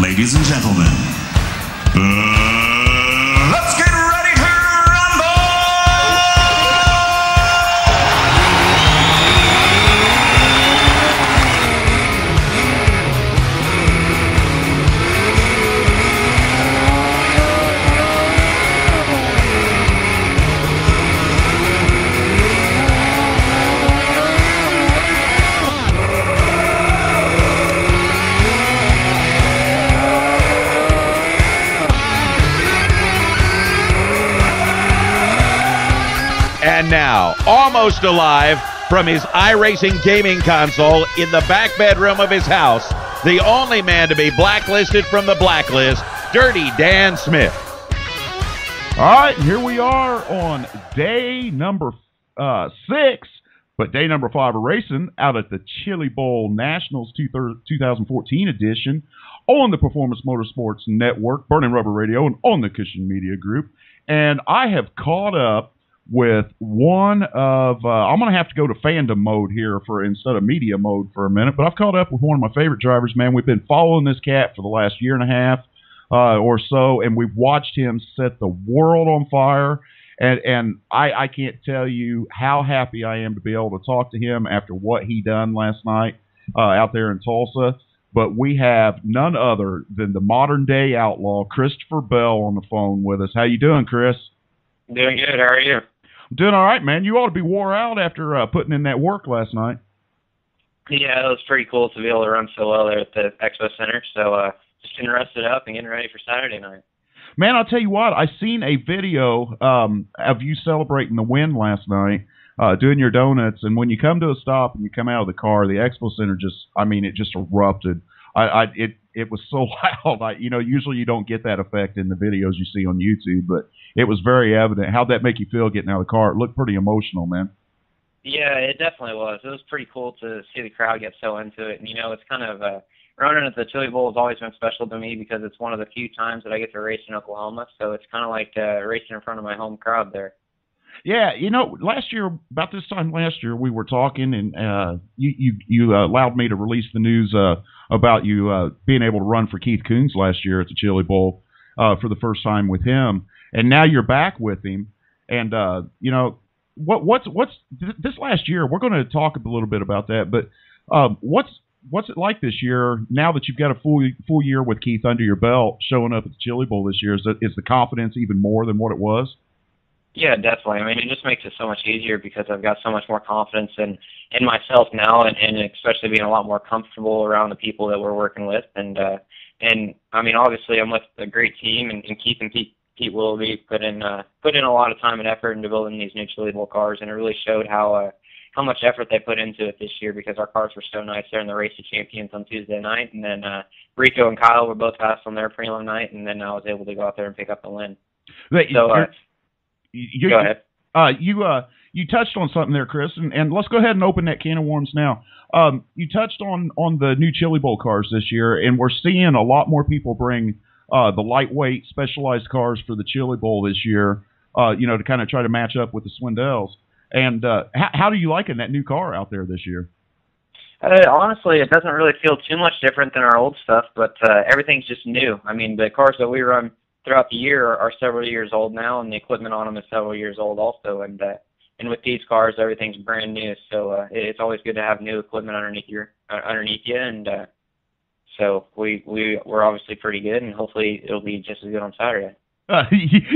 Ladies and gentlemen, let's get ready to rumble! And now, almost alive from his iRacing gaming console in the back bedroom of his house, the only man to be blacklisted from the blacklist, Dirty Dan Smith. All right, and here we are on day number 6, but day number 5 of racing out at the Chili Bowl Nationals 2014 edition on the Performance Motorsports Network, Burning Rubber Radio, and on the Cushion Media Group. And I have caught up with one of, I'm going to have to go to fandom mode here instead of media mode for a minute, but I've caught up with one of my favorite drivers, man. We've been following this cat for the last year and a half or so, and we've watched him set the world on fire, and I can't tell you how happy I am to be able to talk to him after what he done last night out there in Tulsa. But we have none other than the modern-day outlaw, Christopher Bell, on the phone with us. How you doing, Chris? Doing good. How are you? Doing all right, man. You ought to be wore out after putting in that work last night. Yeah, it was pretty cool to be able to run so well there at the Expo Center. So just getting rested up and getting ready for Saturday night. Man, I'll tell you what. I seen a video of you celebrating the win last night, doing your donuts. And when you come to a stop and you come out of the car, the Expo Center it just erupted. It was so loud. Usually you don't get that effect in the videos you see on YouTube, but it was very evident. How'd that make you feel getting out of the car? It looked pretty emotional, man. Yeah, it definitely was. It was pretty cool to see the crowd get so into it. And, it's kind of running at the Chili Bowl has always been special to me because it's one of the few times that I get to race in Oklahoma. So it's kind of like racing in front of my home crowd there. Yeah, last year, about this time last year, we were talking, and you allowed me to release the news about you being able to run for Keith Coons last year at the Chili Bowl for the first time with him, and now you're back with him. And what's this last year? We're going to talk a little bit about that, but what's it like this year now that you've got a full year with Keith under your belt, showing up at the Chili Bowl this year? Is the confidence even more than what it was? Yeah, definitely. I mean, it just makes it so much easier because I've got so much more confidence in myself now, and especially being a lot more comfortable around the people that we're working with. And I mean, obviously, I'm with a great team, and Keith and Pete Willoughby put in a lot of time and effort into building these new Chili Bowl cars, and it really showed how much effort they put into it this year because our cars were so nice there in the Race of Champions on Tuesday night, and then Rico and Kyle were both fast on their prelim night, and then I was able to go out there and pick up the win. Go ahead. You touched on something there, Chris, and let's go ahead and open that can of worms now. You touched on the new Chili Bowl cars this year, and we're seeing a lot more people bring the lightweight specialized cars for the Chili Bowl this year, to kind of try to match up with the Swindells. And how do you liking that new car out there this year? Honestly, it doesn't really feel too much different than our old stuff, but everything's just new. I mean, the cars that we run throughout the year are several years old now, and the equipment on them is several years old also. And with these cars, everything's brand new. So it's always good to have new equipment underneath you. And so we're obviously pretty good, and hopefully it'll be just as good on Saturday.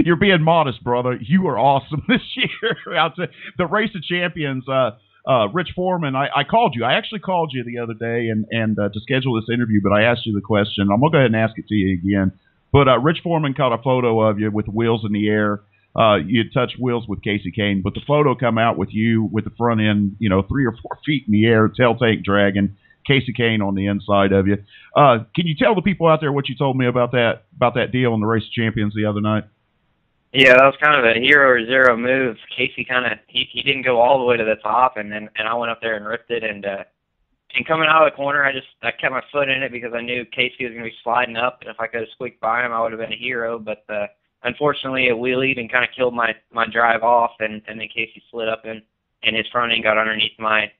You're being modest, brother. You are awesome this year. Out to the Race of Champions. Rich Foreman, I called you. I actually called you the other day and to schedule this interview, but I asked you the question. I'm going to go ahead and ask it to you again. But Rich Foreman caught a photo of you with the wheels in the air. You had touched wheels with Casey Kane, but the photo come out with you with the front end, 3 or 4 feet in the air, tail tank dragging, Casey Kane on the inside of you. Can you tell the people out there what you told me about that deal in the Race of Champions the other night? Yeah, that was kind of a hero or zero move. Casey he didn't go all the way to the top, and I went up there and ripped it, and coming out of the corner, I kept my foot in it because I knew Casey was going to be sliding up, and if I could have squeaked by him, I would have been a hero. But unfortunately, it wheelied and kind of killed my drive off, and then Casey slid up and his front end got underneath my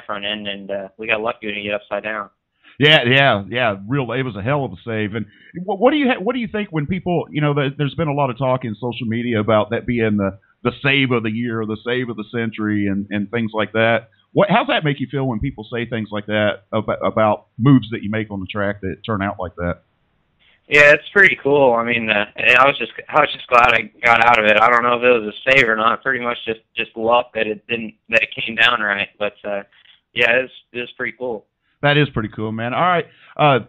front end, and we got lucky to get upside down. Yeah. Real, it was a hell of a save. And what do you think when people, there's been a lot of talk in social media about that being the save of the year, or the save of the century, and things like that. How's that make you feel when people say things like that about moves that you make on the track that turn out like that? Yeah, it's pretty cool. I mean, I was just glad I got out of it. I don't know if it was a save or not. Pretty much just luck that it came down right. But yeah, it was pretty cool. That is pretty cool, man. All right.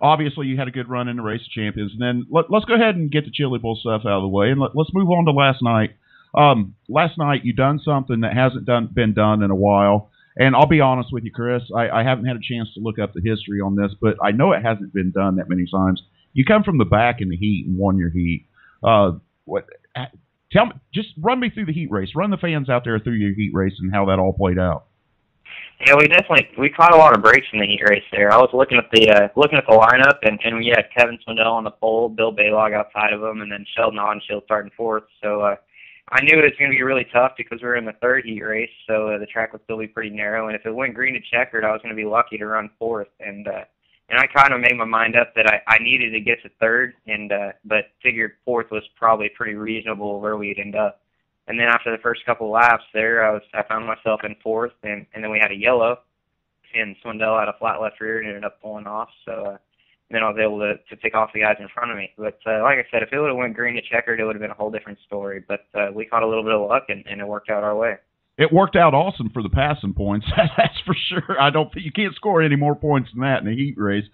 Obviously, you had a good run in the Race of Champions. And then let's go ahead and get the Chili Bowl stuff out of the way, and let's move on to last night. Last night, you done something that hasn't been done in a while. And I'll be honest with you, Chris, I haven't had a chance to look up the history on this, but I know it hasn't been done that many times. You come from the back in the heat and won your heat. Tell me, just run me through the heat race. Run the fans out there through your heat race and how that all played out. Yeah, we caught a lot of breaks in the heat race there. I was looking at the lineup, and we had Kevin Swindell on the pole, Bill Baylog outside of him, and then Sheldon Hodenshield starting fourth. So I knew it was going to be really tough because we were in the third heat race, so the track would still be pretty narrow. And if it went green to checkered, I was going to be lucky to run fourth. And I kind of made my mind up that I needed to get to third, but figured fourth was probably pretty reasonable where we'd end up. And then after the first couple of laps there, I found myself in fourth, and then we had a yellow, and Swindell had a flat left rear and ended up pulling off. So then I was able to pick off the guys in front of me. But like I said, if it would have went green to checkered, it would have been a whole different story. But we caught a little bit of luck, and it worked out our way. It worked out awesome for the passing points. That's for sure. You can't score any more points than that in a heat race.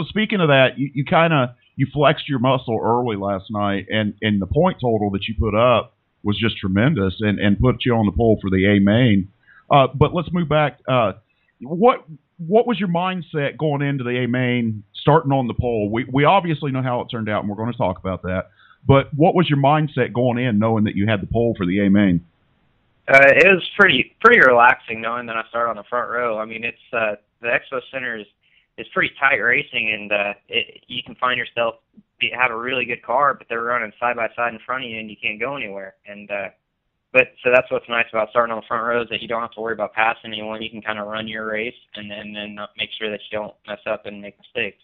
Speaking of that, you flexed your muscle early last night, and the point total that you put up was just tremendous and put you on the pole for the A main. But let's move back. What was your mindset going into the A main, starting on the pole? We obviously know how it turned out, and we're going to talk about that. But what was your mindset going in, knowing that you had the pole for the A main? It was pretty relaxing knowing that I started on the front row. I mean, it's the Expo Center is pretty tight racing, and you can find yourself have a really good car, but they're running side by side in front of you, and you can't go anywhere. But so that's what's nice about starting on the front row, is that you don't have to worry about passing anyone. You can kind of run your race and then make sure that you don't mess up and make mistakes.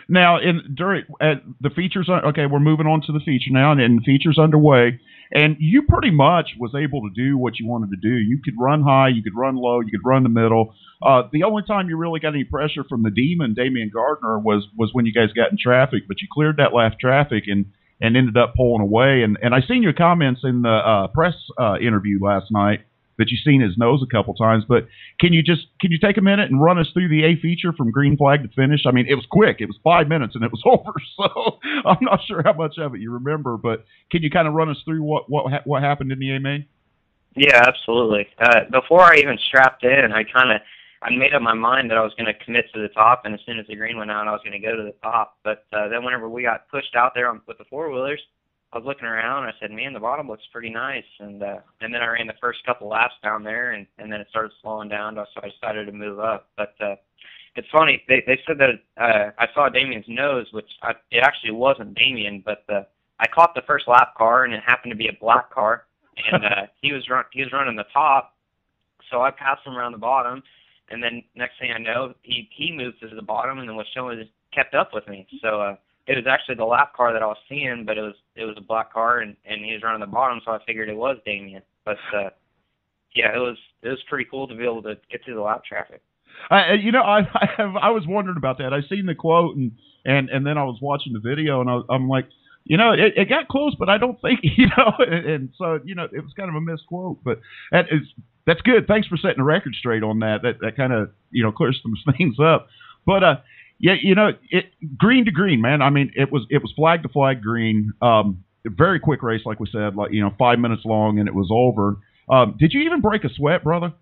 Now, during the features, okay, we're moving on to the feature now, and the feature's underway. And you pretty much was able to do what you wanted to do. You could run high, you could run low, you could run the middle. The only time you really got any pressure from the demon, Damian Gardner, was when you guys got in traffic. But you cleared that last traffic and ended up pulling away. And I seen your comments in the press interview last night that you seen his nose a couple times. But can you take a minute and run us through the A feature from green flag to finish? I mean, it was quick. It was 5 minutes and it was over. So I'm not sure how much of it you remember, but can you kind of run us through what happened in the A main? Yeah, absolutely. Before I even strapped in, I made up my mind that I was going to commit to the top, and as soon as the green went out, I was going to go to the top. But then whenever we got pushed out there with the four-wheelers, I was looking around, and I said, man, the bottom looks pretty nice. And then I ran the first couple laps down there, and then it started slowing down, so I decided to move up. But it's funny. They said that I saw Damien's nose, which it actually wasn't Damien, but I caught the first lap car, and it happened to be a black car, and he was running the top, so I passed him around the bottom, and then next thing I know, he moved to the bottom, and then was kept up with me. So it was actually the lap car that I was seeing, but it was a black car, and he was running the bottom, so I figured it was Damien. But yeah, it was pretty cool to be able to get through the lap traffic. I was wondering about that. I seen the quote, and then I was watching the video, and I'm like, it got close, but I don't think, and so, it was kind of a misquote, but that's good. Thanks for setting the record straight on that. That kind of, clears some things up. But, yeah, green to green, man. I mean, it was flag to flag green. Very quick race, like we said, 5 minutes long, and it was over. Did you even break a sweat, brother?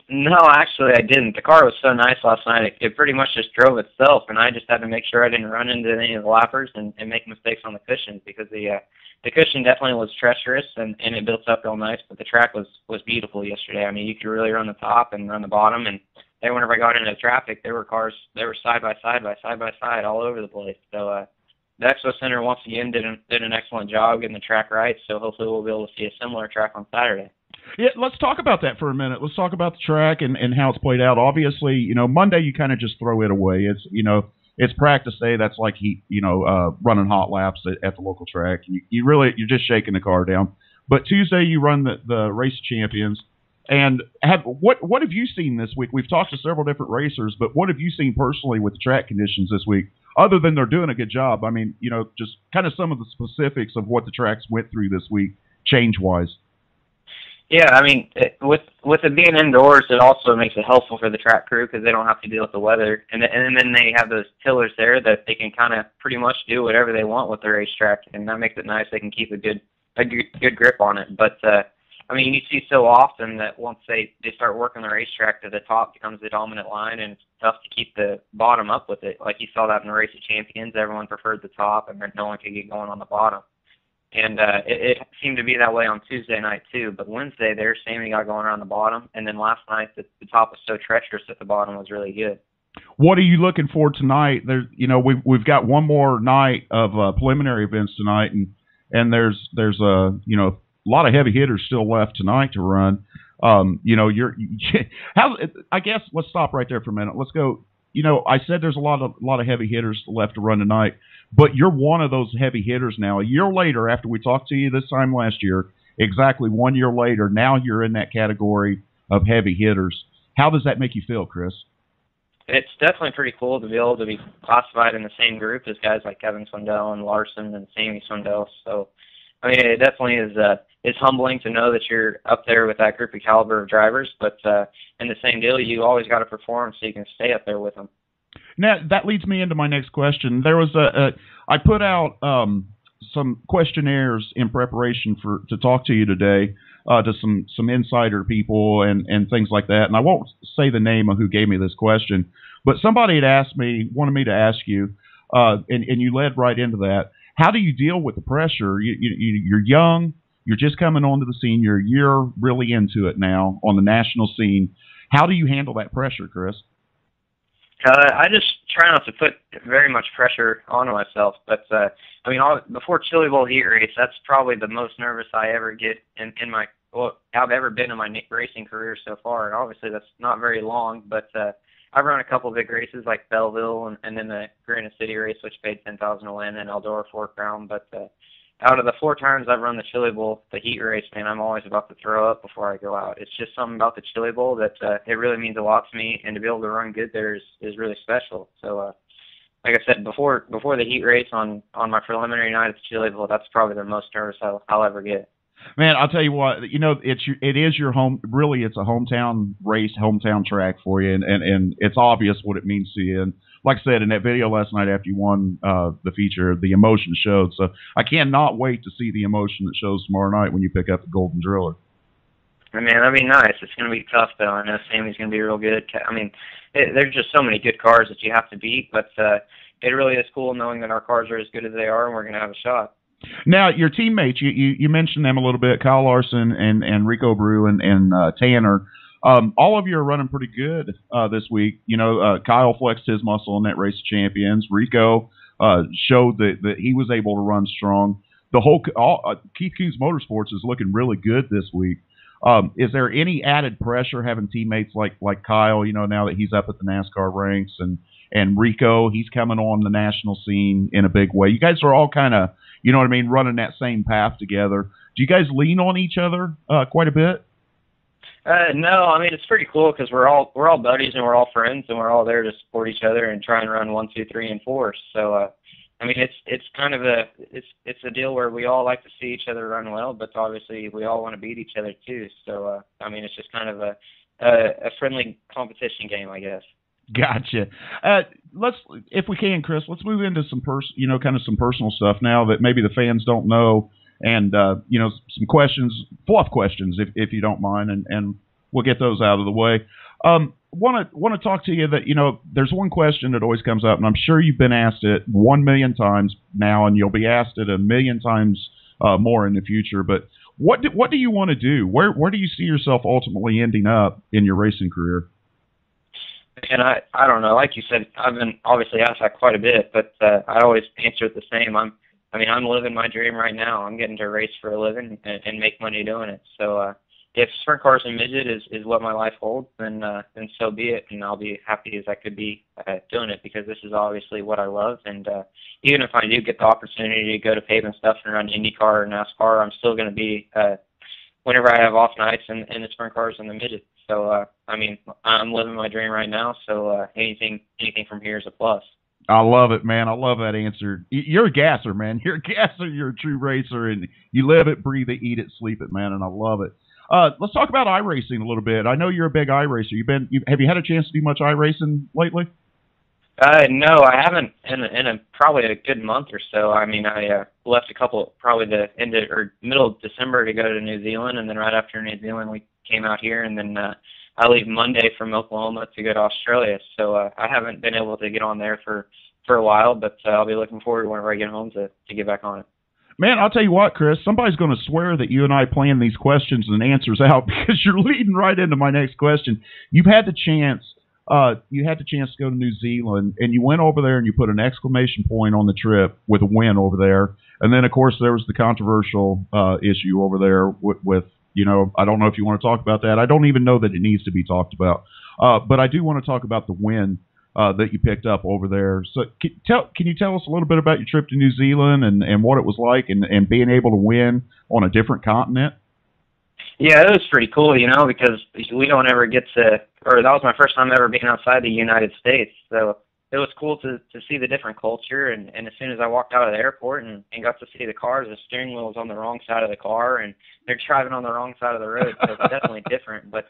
No, actually I didn't. The car was so nice last night, it pretty much just drove itself, and I just had to make sure I didn't run into any of the lappers and make mistakes on the cushion, because the cushion definitely was treacherous and it built up real nice, but the track was beautiful yesterday. I mean, you could really run the top and run the bottom, and then whenever I got into traffic, there were cars, they were side by side all over the place. So the Expo Center once again did an excellent job getting the track right, so hopefully we'll be able to see a similar track on Saturday. Yeah, let's talk about that for a minute. Let's talk about the track and how it's played out. Obviously, Monday you kind of just throw it away. It's practice day. That's like running hot laps at the local track. You're just shaking the car down. But Tuesday you run the race champions. And what have you seen this week? We've talked to several different racers, but what have you seen personally with the track conditions this week? Other than they're doing a good job, I mean, just kind of some of the specifics of what the tracks went through this week, change-wise. Yeah, I mean, with it being indoors, it also makes it helpful for the track crew because they don't have to deal with the weather, and then they have those tillers there that they can kind of pretty much do whatever they want with the racetrack, and that makes it nice. They can keep a good grip on it. But I mean, you see so often that once they start working the racetrack, to the top becomes the dominant line, and it's tough to keep the bottom up with it. Like you saw that in the Race of Champions, everyone preferred the top, and then no one could get going on the bottom. And it seemed to be that way on Tuesday night too. But Wednesday, there's same got going around the bottom, and then last night the top was so treacherous that the bottom was really good. What are you looking for tonight? There's, we've got one more night of preliminary events tonight, and there's a lot of heavy hitters still left tonight to run. I guess let's stop right there for a minute. Let's go. I said there's a lot of heavy hitters left to run tonight, but you're one of those heavy hitters now. A year later, after we talked to you this time last year, exactly 1 year later, now you're in that category of heavy hitters. How does that make you feel, Chris? It's definitely pretty cool to be able to be classified in the same group as guys like Kevin Swindell and Larson and Sammy Swindell. So, I mean, it definitely is. It's humbling to know that you're up there with that group of caliber of drivers, but in the same deal, you always got to perform so you can stay up there with them. Now, that leads me into my next question. There was I put out some questionnaires in preparation to talk to you today to some insider people and things like that, and I won't say the name of who gave me this question, but somebody had wanted me to ask you, and you led right into that. How do you deal with the pressure? You're young. You're just coming onto the scene. You're a year really into it now on the national scene. How do you handle that pressure, Chris? I just try not to put very much pressure onto myself. But, I mean, before Chili Bowl heat race, that's probably the most nervous I ever get I've ever been in my racing career so far. And obviously that's not very long, but I've run a couple of big races like Belleville and then the Granite City race, which paid $10,000 to win, and Eldora 4 Crown. But out of the 4 times I've run the Chili Bowl, the heat race, man, I'm always about to throw up before I go out. It's just something about the Chili Bowl that it really means a lot to me, and to be able to run good there is really special. So, like I said, before the heat race on my preliminary night at the Chili Bowl, that's probably the most nervous I'll ever get. Man, I'll tell you what, it is your home. Really, it's a hometown race, hometown track for you, and it's obvious what it means to you. And like I said in that video last night after you won the feature, the emotion showed. So I cannot wait to see the emotion that shows tomorrow night when you pick up the Golden Driller. Man, that'd be nice. It's going to be tough, though. I know Sammy's going to be real good. I mean, there's just so many good cars that you have to beat, but it really is cool knowing that our cars are as good as they are, and we're going to have a shot. Now, your teammates, you mentioned them a little bit, Kyle Larson and Rico Brew and Tanner. All of you are running pretty good this week. Kyle flexed his muscle in that Race of Champions. Rico showed that he was able to run strong. Keith Coons Motorsports is looking really good this week. Is there any added pressure having teammates like Kyle, now that he's up at the NASCAR ranks, and Rico, he's coming on the national scene in a big way? You guys are all kind of, running that same path together. Do you guys lean on each other quite a bit? No, I mean, it's pretty cool because we're all buddies and we're all friends and we're all there to support each other and try and run 1, 2, 3, and 4. So, I mean, it's kind of it's a deal where we all like to see each other run well, but obviously we all want to beat each other too. So, I mean, it's just kind of a friendly competition game, I guess. Gotcha. If we can, Chris, let's move into some some personal stuff now that maybe the fans don't know, and some questions, fluff questions, if you don't mind, and we'll get those out of the way. Want to talk to you that there's one question that always comes up, and I'm sure you've been asked it 1 million times now, and you'll be asked it 1 million times more in the future. But what do you want to do? Where do you see yourself ultimately ending up in your racing career? And I don't know. Like you said, I've been obviously asked that quite a bit, but I always answer it the same. I'm living my dream right now. I'm getting to race for a living and make money doing it. So, if sprint cars and midget is what my life holds, then so be it, and I'll be happy as I could be doing it, because this is obviously what I love. And even if I do get the opportunity to go to pavement stuff and run IndyCar or NASCAR, I'm still going to be whenever I have off nights in the sprint cars and the midget. So I mean, I'm living my dream right now. So anything from here is a plus. I love it, man. I love that answer. You're a gasser, man. You're a gasser. You're a true racer, and you live it, breathe it, eat it, sleep it, man. And I love it. Let's talk about iRacing a little bit. I know you're a big iRacer. Have you had a chance to do much iRacing lately? No, I haven't in probably a good month or so. I mean, I left probably the end of, or middle of December to go to New Zealand, and then right after New Zealand we came out here, and then I leave Monday from Oklahoma to go to Australia. So I haven't been able to get on there for a while, but I'll be looking forward whenever I get home to get back on it. Man, I'll tell you what, Chris, somebody's going to swear that you and I planned these questions and answers out, because you're leading right into my next question. You've had the chance to go to New Zealand, and you went over there and you put an exclamation point on the trip with a win over there. And then, of course, there was the controversial issue over there with I don't know if you want to talk about that. I don't even know that it needs to be talked about. But I do want to talk about the win that you picked up over there. So can you tell us a little bit about your trip to New Zealand and what it was like and being able to win on a different continent? Yeah, it was pretty cool, because we don't ever get to, or that was my first time ever being outside the United States. So it was cool to see the different culture. And as soon as I walked out of the airport and got to see the cars, the steering wheel was on the wrong side of the car, and they're driving on the wrong side of the road. So it's definitely different. But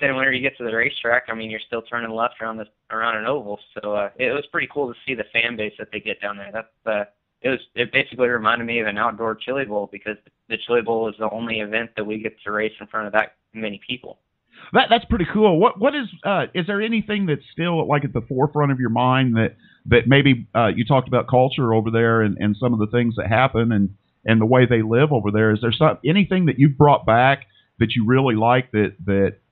then whenever you get to the racetrack, I mean, you're still turning left around an oval. So it was pretty cool to see the fan base that they get down there. It basically reminded me of an outdoor Chili Bowl, because the Chili Bowl is the only event that we get to race in front of that many people. That's pretty cool. What is there anything that's still like at the forefront of your mind that maybe you talked about culture over there and some of the things that happen and the way they live over there? Is there anything that you've brought back that you really like that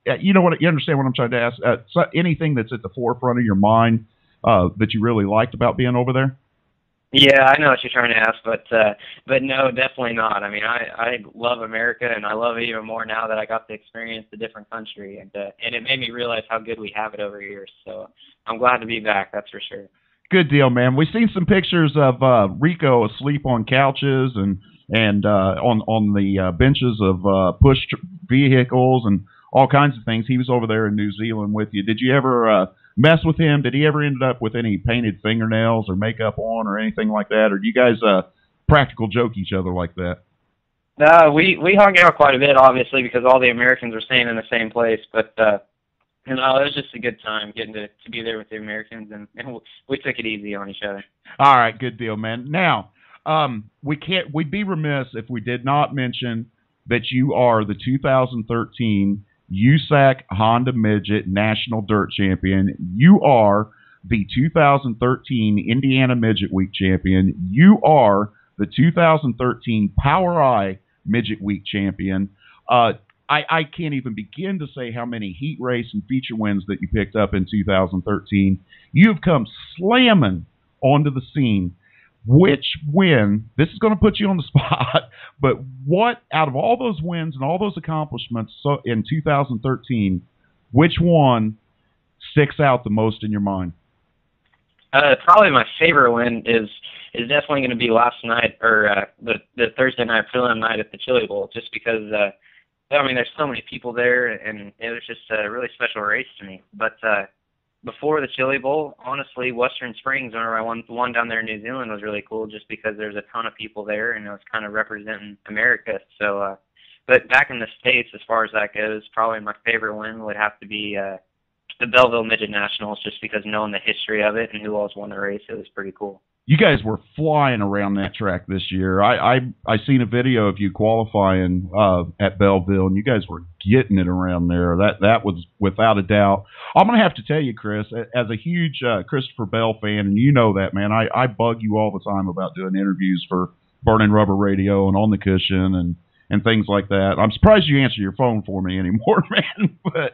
you understand what I'm trying to ask? Anything that's at the forefront of your mind that you really liked about being over there? Yeah, I know what you're trying to ask, but no, definitely not. I mean, I love America, and I love it even more now that I got to experience a different country, and it made me realize how good we have it over here. So I'm glad to be back, that's for sure. Good deal, man. We've seen some pictures of Rico asleep on couches and on the benches of push vehicles and all kinds of things. He was over there in New Zealand with you. Did you ever mess with him? Did he ever end up with any painted fingernails or makeup on or anything like that? Or do you guys practical joke each other like that? We hung out quite a bit, obviously, because all the Americans were staying in the same place. But it was just a good time getting to be there with the Americans, and we took it easy on each other. All right, good deal, man. Now, we'd be remiss if we did not mention that you are the 2013 USAC Honda Midget National Dirt Champion. You are the 2013 Indiana Midget Week Champion. You are the 2013 Power Eye Midget Week Champion. I can't even begin to say how many heat race and feature wins that you picked up in 2013. You've come slamming onto the scene. Which win, this is going to put you on the spot, but what, out of all those wins and all those accomplishments in 2013, which one sticks out the most in your mind? Probably my favorite win is definitely going to be last night, or the Thursday night prelim night at the Chili Bowl, just because, there's so many people there, and it was just a really special race to me. But before the Chili Bowl, honestly, Western Springs, whenever I won down there in New Zealand, was really cool, just because there's a ton of people there, and it was kind of representing America. So, but back in the States, as far as that goes, probably my favorite win would have to be the Belleville Midget Nationals, just because knowing the history of it and who else won the race, it was pretty cool. You guys were flying around that track this year. I seen a video of you qualifying at Belleville, and you guys were getting it around there. That was without a doubt. I'm going to have to tell you, Chris, as a huge Christopher Bell fan, and you know that, man, I bug you all the time about doing interviews for Burning Rubber Radio and On the Cushion and things like that. I'm surprised you answer your phone for me anymore, man. But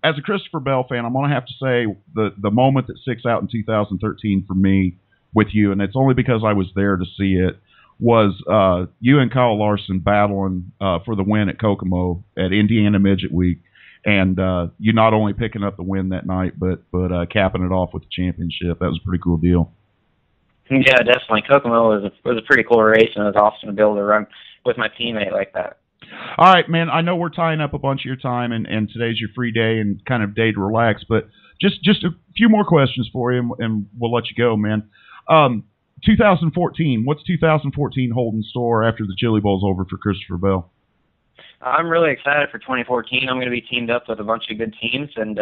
as a Christopher Bell fan, I'm going to have to say the moment that sticks out in 2013 for me with you, and it's only because I was there to see it, was you and Kyle Larson battling for the win at Kokomo at Indiana Midget Week, and you not only picking up the win that night, but capping it off with the championship. That was a pretty cool deal. Yeah, definitely. Kokomo was a pretty cool race, and it was awesome to be able to run with my teammate like that. All right, man. I know we're tying up a bunch of your time, and today's your free day and kind of day to relax, but just a few more questions for you, and we'll let you go, man. 2014, what's 2014 hold in store after the Chili Bowl's over for Christopher Bell? I'm really excited for 2014. I'm going to be teamed up with a bunch of good teams and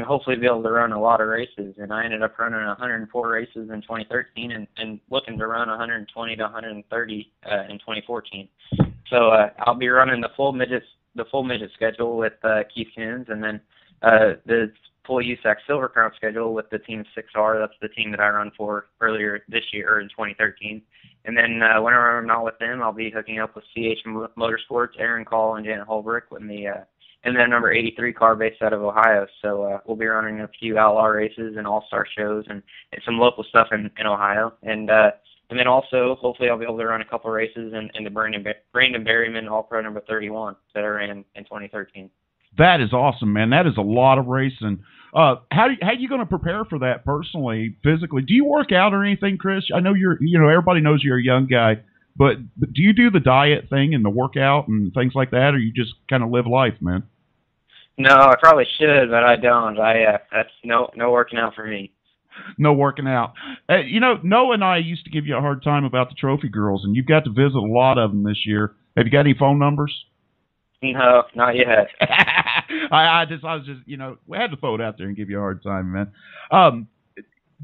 hopefully be able to run a lot of races. And I ended up running 104 races in 2013 and looking to run 120 to 130 in 2014. So I'll be running the full midget schedule with Keith Coons, and then the full USAC Silver Crown schedule with the Team 6R. That's the team that I run for earlier this year, or in 2013. And then whenever I'm not with them, I'll be hooking up with CH Motorsports, Aaron Call, and Janet Holbrook in their number 83 car based out of Ohio. So we'll be running a few outlaw races and all-star shows and some local stuff in Ohio. And then also, hopefully, I'll be able to run a couple races in the Brandon Berryman All-Pro number 31 that I ran in 2013. That is awesome, man. That is a lot of racing. How you going to prepare for that personally, physically? Do you work out or anything, Chris? I know everybody knows you're a young guy, but do you do the diet thing and the workout and things like that, or you just kind of live life, man? No, I probably should, but I don't. That's no working out for me. No working out. Noah and I used to give you a hard time about the trophy girls, and you've got to visit a lot of them this year. Have you got any phone numbers? No, not yet. I was just, we had to throw it out there and give you a hard time, man.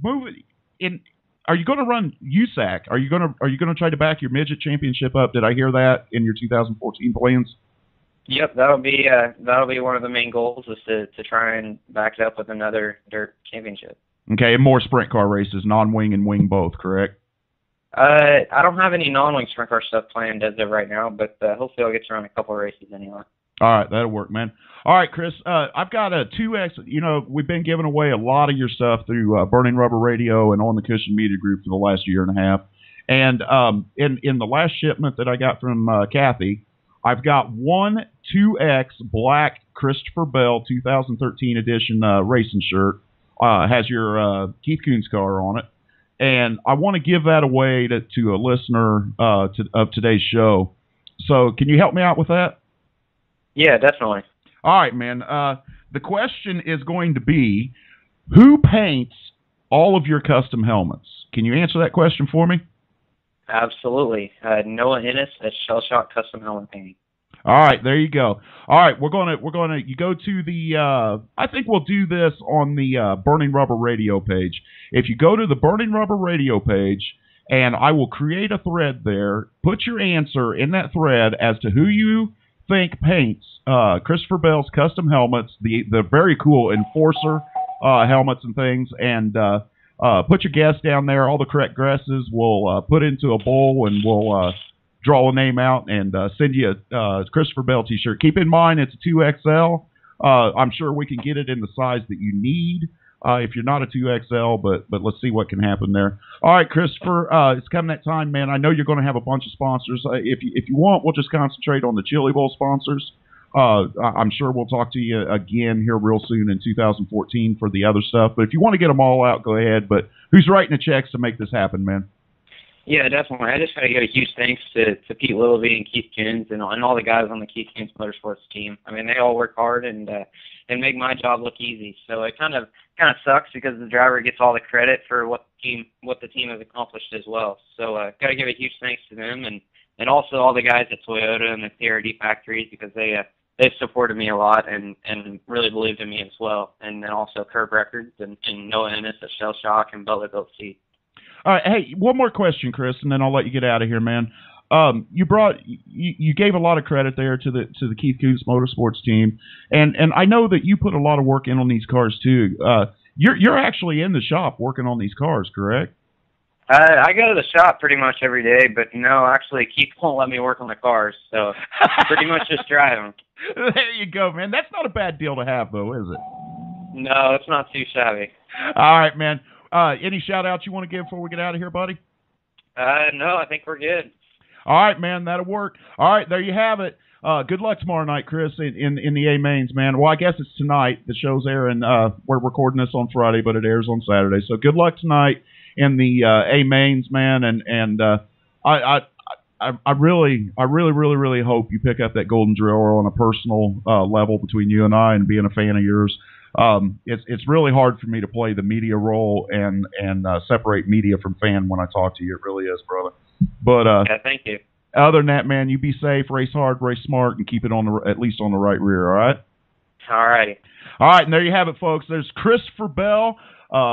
Moving in, are you going to run USAC? Are you going to try to back your midget championship up? Did I hear that in your 2014 plans? Yep, that'll be one of the main goals, is to try and back it up with another dirt championship. Okay, and more sprint car races, non-wing and wing both, correct? I don't have any non-wing sprint car stuff planned as of right now, but hopefully I'll get to run a couple of races anyway. All right, that'll work, man. All right, Chris, I've got a 2X. We've been giving away a lot of your stuff through Burning Rubber Radio and On the Cushion Media Group for the last year and a half. And in the last shipment that I got from Kathy, I've got one 2X black Christopher Bell 2013 edition racing shirt. Has your Keith Coons car on it. And I want to give that away to a listener of today's show. So can you help me out with that? Yeah, definitely. All right, man. The question is going to be, who paints all of your custom helmets? Can you answer that question for me? Absolutely. Noah Ennis at Shell Shock Custom Helmet Painting. All right, there you go. All right, you go to the I think we'll do this on the Burning Rubber Radio page. If you go to the Burning Rubber Radio page, and I will create a thread there, put your answer in that thread as to who you think paints Christopher Bell's custom helmets, the very cool Enforcer helmets and things, and put your guess down there. All the correct guesses we'll put into a bowl, and we'll draw a name out and send you a Christopher Bell t-shirt. Keep in mind it's a 2XL. I'm sure we can get it in the size that you need if you're not a 2XL, but let's see what can happen there. All right, Christopher, it's coming that time, man. I know you're going to have a bunch of sponsors. If you want, we'll just concentrate on the Chili Bowl sponsors. I'm sure we'll talk to you again here real soon in 2014 for the other stuff. But if you want to get them all out, go ahead. But who's writing the checks to make this happen, man? Yeah, definitely. I just got to give a huge thanks to Pete Littleby and Keith Coons and all the guys on the Keith Coons Motorsports team. I mean, they all work hard and make my job look easy. So it kind of sucks because the driver gets all the credit for what the team has accomplished as well. So got to give a huge thanks to them and also all the guys at Toyota and the TRD factories, because they've supported me a lot and really believed in me as well. And then also Curb Records and Noah Ennis at Shell Shock and Butler Built Seat. All right, hey, one more question, Chris, and then I'll let you get out of here, man. You gave a lot of credit there to the Keith Coons Motorsports team, and I know that you put a lot of work in on these cars too. You're actually in the shop working on these cars, correct? I go to the shop pretty much every day, but no, actually, Keith won't let me work on the cars, so pretty much just drive them. There you go, man. That's not a bad deal to have, though, is it? No, it's not too shabby. All right, man. Any shout-outs you want to give before we get out of here, buddy? No, I think we're good. All right, man, that'll work. All right, there you have it. Good luck tomorrow night, Chris, in the A mains, man. Well, I guess it's tonight. The show's airing. We're recording this on Friday, but it airs on Saturday. So good luck tonight in the A mains, man. And I really hope you pick up that golden drill on a personal level between you and I, and being a fan of yours. It's really hard for me to play the media role and separate media from fan when I talk to you. It really is, brother. But yeah, thank you. Other than that, man, you be safe, race hard, race smart, and keep it on at least on the right rear. All right. All righty. All right, and there you have it, folks. There's Christopher Bell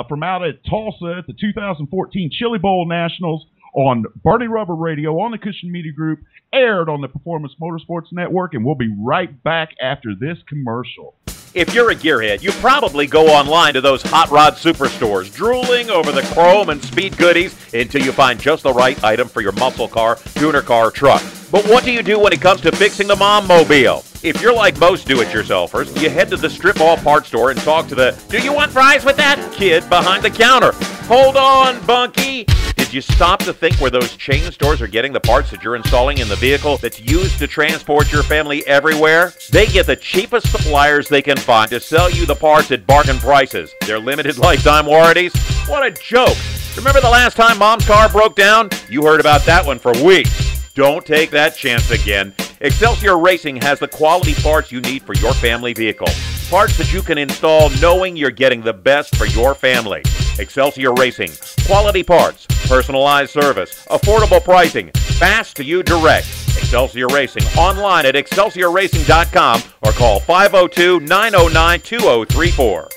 from out at Tulsa at the 2014 Chili Bowl Nationals on Burning Rubber Radio on the Cushion Media Group, aired on the Performance Motorsports Network, and we'll be right back after this commercial. If you're a gearhead, you probably go online to those hot rod superstores, drooling over the chrome and speed goodies until you find just the right item for your muscle car, tuner car, truck. But what do you do when it comes to fixing the mom mobile? If you're like most do-it-yourselfers, you head to the strip mall parts store and talk to the "Do you want fries with that?" kid behind the counter. Hold on, Bunky. Did you stop to think where those chain stores are getting the parts that you're installing in the vehicle that's used to transport your family everywhere? They get the cheapest suppliers they can find to sell you the parts at bargain prices. Their limited lifetime warranties? What a joke. Remember the last time Mom's car broke down? You heard about that one for weeks. Don't take that chance again. Excelsior Racing has the quality parts you need for your family vehicle. Parts that you can install knowing you're getting the best for your family. Excelsior Racing. Quality parts, personalized service, affordable pricing, fast to you direct. Excelsior Racing. Online at excelsiorracing.com or call 502-909-2034.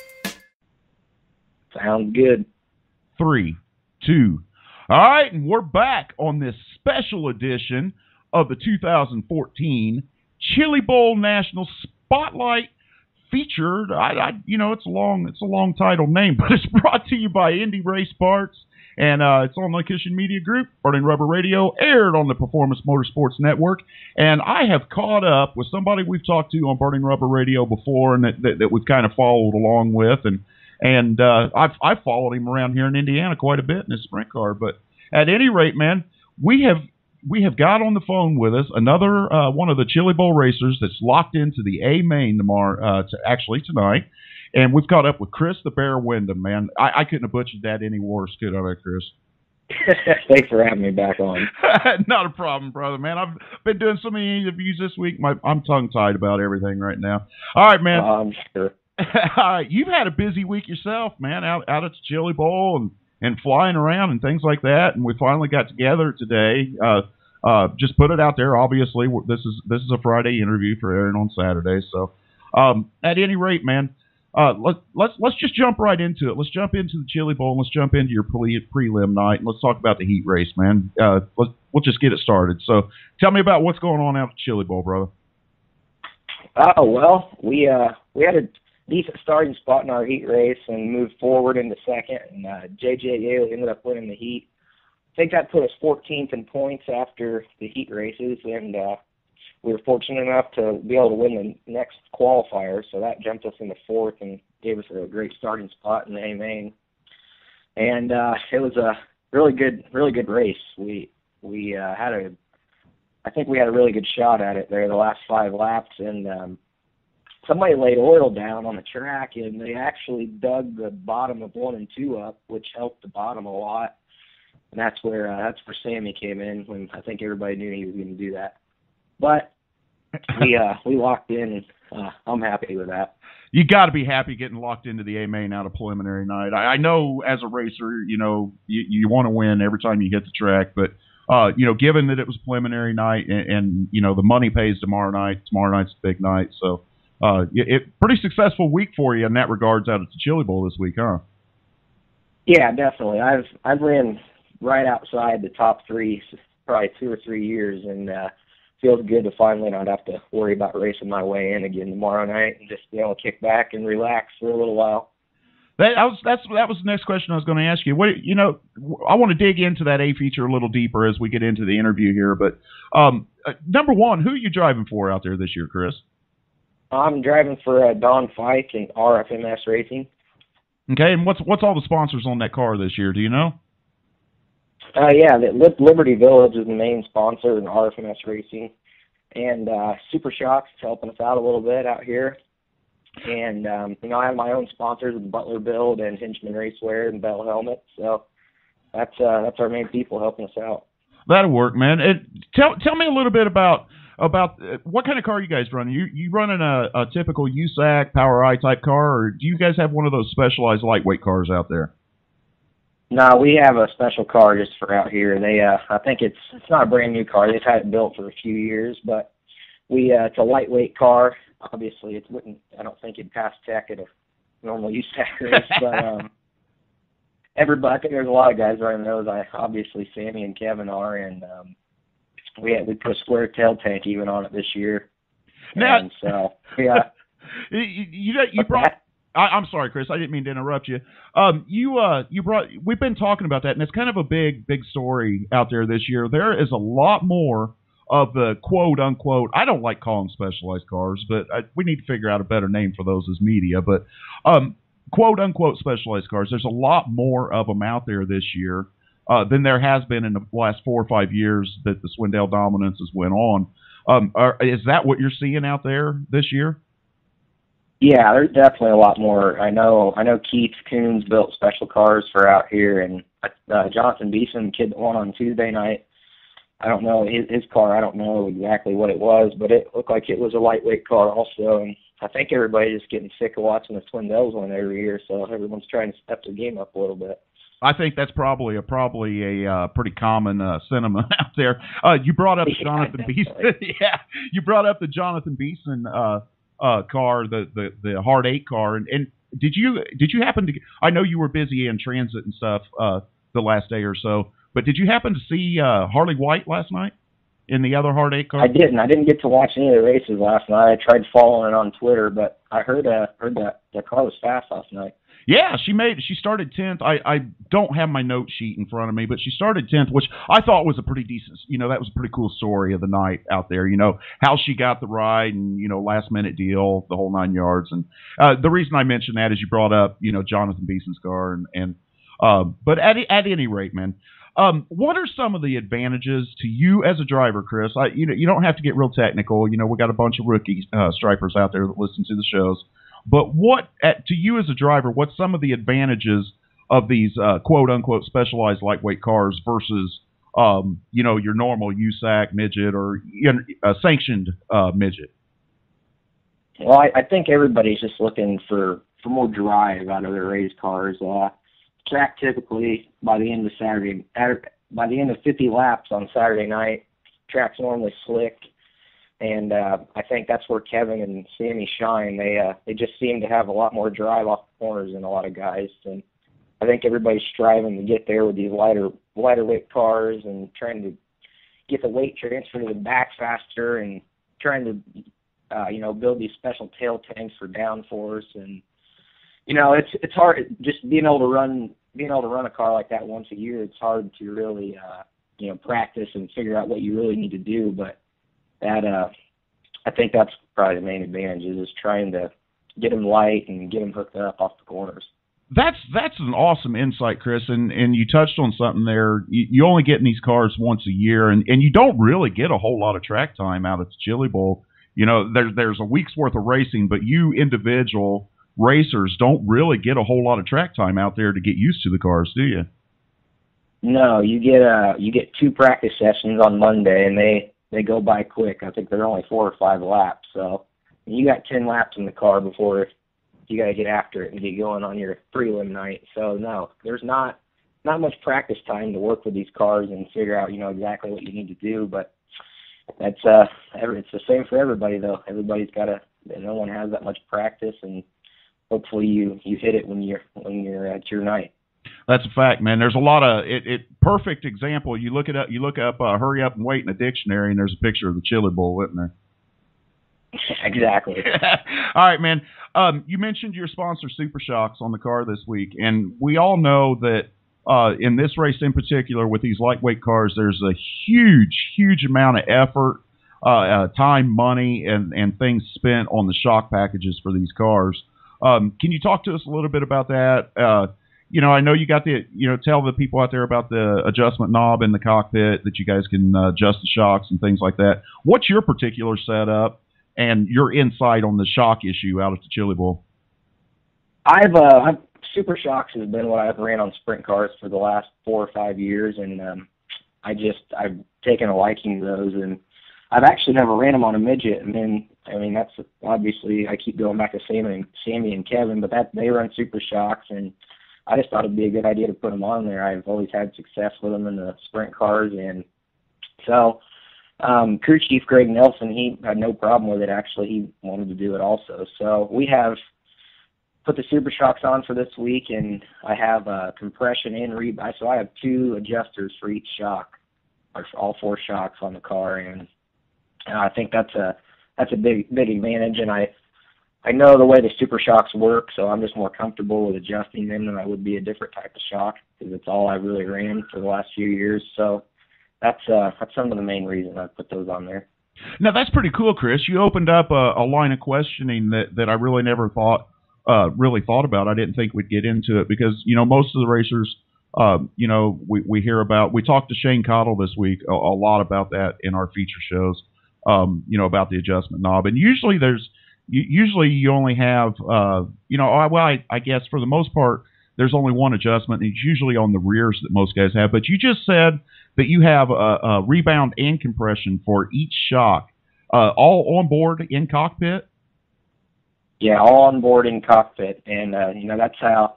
Sounds good. 3, 2. All right, and we're back on this special edition of the 2014 Chili Bowl National Spotlight featured. It's a long title name, but it's brought to you by Indy Race Parts, and it's on the Cushion Media Group, Burning Rubber Radio, aired on the Performance Motorsports Network. And I have caught up with somebody we've talked to on Burning Rubber Radio before, and that we've kind of followed along with, and I've followed him around here in Indiana quite a bit in his sprint car. But at any rate, man, we have got on the phone with us another one of the Chili Bowl racers that's locked into the A main tomorrow, tonight, and we've caught up with Chris the Bear Windom. Man, I couldn't have butchered that any worse, could I, Chris? Thanks for having me back on. Not a problem, brother, man. I've been doing so many interviews this week. I'm tongue-tied about everything right now. All right, man. I'm sure. All right, you've had a busy week yourself, man, out at the Chili Bowl and flying around and things like that. And we finally got together today. Just put it out there. Obviously, this is a Friday interview for airing on Saturday. So, at any rate, man, let's just jump right into it. Let's jump into the Chili Bowl. And let's jump into your prelim night, and let's talk about the heat race, man. We'll just get it started. So, tell me about what's going on out at the Chili Bowl, brother. Well, we had a decent starting spot in our heat race and moved forward into second, and J.J. Yale ended up winning the heat. I think that put us 14th in points after the heat races, and we were fortunate enough to be able to win the next qualifier, so that jumped us into fourth and gave us a great starting spot in the A main. And it was a really good race. I think we had a really good shot at it there the last 5 laps, and somebody laid oil down on the track, and they actually dug the bottom of 1 and 2 up, which helped the bottom a lot. And that's where Sammy came in, when I think everybody knew he was going to do that. But we locked in, and I'm happy with that. You got to be happy getting locked into the A main out of preliminary night. I know as a racer, you want to win every time you hit the track, but given that it was preliminary night and the money pays tomorrow night. Tomorrow night's the big night, so. Pretty successful week for you in that regards out at the Chili Bowl this week, huh? Yeah, definitely. I've ran right outside the top 3 probably 2 or 3 years, and feels good to finally not have to worry about racing my way in again tomorrow night and just be able to kick back and relax for a little while. That was the next question I was going to ask you. I want to dig into that A feature a little deeper as we get into the interview here. But number one, who are you driving for out there this year, Chris? I'm driving for Don Fike and RFMS Racing. Okay, and what's all the sponsors on that car this year? Do you know? Yeah, Liberty Village is the main sponsor in RFMS Racing, and Super Shocks is helping us out a little bit out here. And I have my own sponsors with Butler Build and Hinchman Racewear and Bell Helmet. So that's our main people helping us out. That'll work, man. Tell me a little bit about what kind of car you guys run. You running a typical USAC Power I type car, or do you guys have one of those specialized lightweight cars out there? No, we have a special car just for out here. They I think it's not a brand new car. They've had it built for a few years, but it's a lightweight car. Obviously, I don't think it'd pass tech at a normal USAC race, but everybody, I think there's a lot of guys running those. Obviously, Sammy and Kevin are, and we put a square tail tank even on it this year. Now, and so, yeah. you brought. I'm sorry, Chris. I didn't mean to interrupt you. We've been talking about that, and it's kind of a big story out there this year. There is a lot more of the quote unquote. I don't like calling specialized cars, but we need to figure out a better name for those as media. But quote unquote specialized cars. There's a lot more of them out there this year than there has been in the last 4 or 5 years that the Swindell dominance has went on. Is that what you're seeing out there this year? Yeah, there's definitely a lot more. I know Keith Coons built special cars for out here, and Jonathan Beeson, kid that won on Tuesday night, I don't know his car. I don't know exactly what it was, but it looked like it was a lightweight car also. And I think everybody's just getting sick of watching the Swindells win every year, so everyone's trying to step their game up a little bit. I think that's probably a pretty common sentiment out there. You brought up Jonathan Beeson. Yeah, you brought up the Jonathan Beeson car, the Hard 8 car, and did you happen to? I know you were busy in transit and stuff the last day or so, but did you happen to see Harley White last night in the other Hard 8 car? I didn't. I didn't get to watch any of the races last night. I tried following it on Twitter, but I heard that the car was fast last night. Yeah, she started 10th. I don't have my note sheet in front of me, but she started 10th, which I thought was a pretty decent, that was a pretty cool story of the night out there, how she got the ride and, last minute deal, the whole 9 yards. And the reason I mentioned that is you brought up, Jonathan Beeson's car but at any rate, man, what are some of the advantages to you as a driver, Chris? You don't have to get real technical. We got a bunch of rookie stripers out there that listen to the shows. But to you as a driver, what's some of the advantages of these quote-unquote specialized lightweight cars versus, your normal USAC midget or sanctioned midget? Well, I think everybody's just looking for more drive out of their race cars. Track typically by the end of 50 laps on Saturday night, track's normally slick. And I think that's where Kevin and Sammy shine. They just seem to have a lot more drive off the corners than a lot of guys. And I think everybody's striving to get there with these lighter weight cars and trying to get the weight transfer to the back faster and trying to build these special tail tanks for downforce. And it's hard just being able to run a car like that once a year. It's hard to really practice and figure out what you really need to do, but I think that's probably the main advantage is trying to get them light and get them hooked up off the corners. That's an awesome insight, Chris, and you touched on something there. You only get in these cars once a year, and you don't really get a whole lot of track time out at the Chili Bowl. There's a week's worth of racing, but you individual racers don't really get a whole lot of track time out there to get used to the cars, do you? No, you get 2 practice sessions on Monday, and they go by quick. I think they're only 4 or 5 laps. So you got 10 laps in the car before you got to get after it and get going on your prelim night. So no, there's not much practice time to work with these cars and figure out exactly what you need to do. But that's it's the same for everybody though. Everybody's no one has that much practice, and hopefully you hit it when you're at your night. That's a fact, man. There's a lot of perfect example. You look up hurry up and wait in a dictionary, and there's a picture of the Chili Bowl, isn't there? Exactly. All right, man. You mentioned your sponsor, Super Shocks, on the car this week, and we all know that in this race in particular with these lightweight cars, there's a huge amount of effort, time, money, and things spent on the shock packages for these cars. Can you talk to us a little bit about that? I know you got tell the people out there about the adjustment knob in the cockpit that you guys can adjust the shocks and things like that. What's your particular setup and your insight on the shock issue out at the Chili Bowl? I've Super Shocks has been what I've ran on sprint cars for the last 4 or 5 years, and I've taken a liking to those, and I've actually never ran them on a midget. And then, that's obviously, I keep going back to Sammy and Kevin, but they run Super Shocks, and I just thought it'd be a good idea to put them on there. I've always had success with them in the sprint cars, and so crew chief Greg Nelson, he had no problem with it. Actually, he wanted to do it also. So we have put the Super Shocks on for this week, and I have compression and rebuy. So I have 2 adjusters for each shock, or for all 4 shocks on the car, and I think that's a big advantage. And I know the way the Super Shocks work, so I'm just more comfortable with adjusting them than I would be a different type of shock, because it's all I really ran for the last few years. So that's some of the main reasons I put those on there. Now that's pretty cool, Chris. You opened up a line of questioning that I really never thought about. I didn't think we'd get into it because most of the racers, we hear about. We talked to Shane Cottle this week a lot about that in our feature shows. About the adjustment knob, and usually you only have, I guess for the most part, there's only one adjustment, and it's usually on the rears that most guys have. But you just said that you have a rebound and compression for each shock, all on board in cockpit? Yeah, all on board in cockpit. And, that's how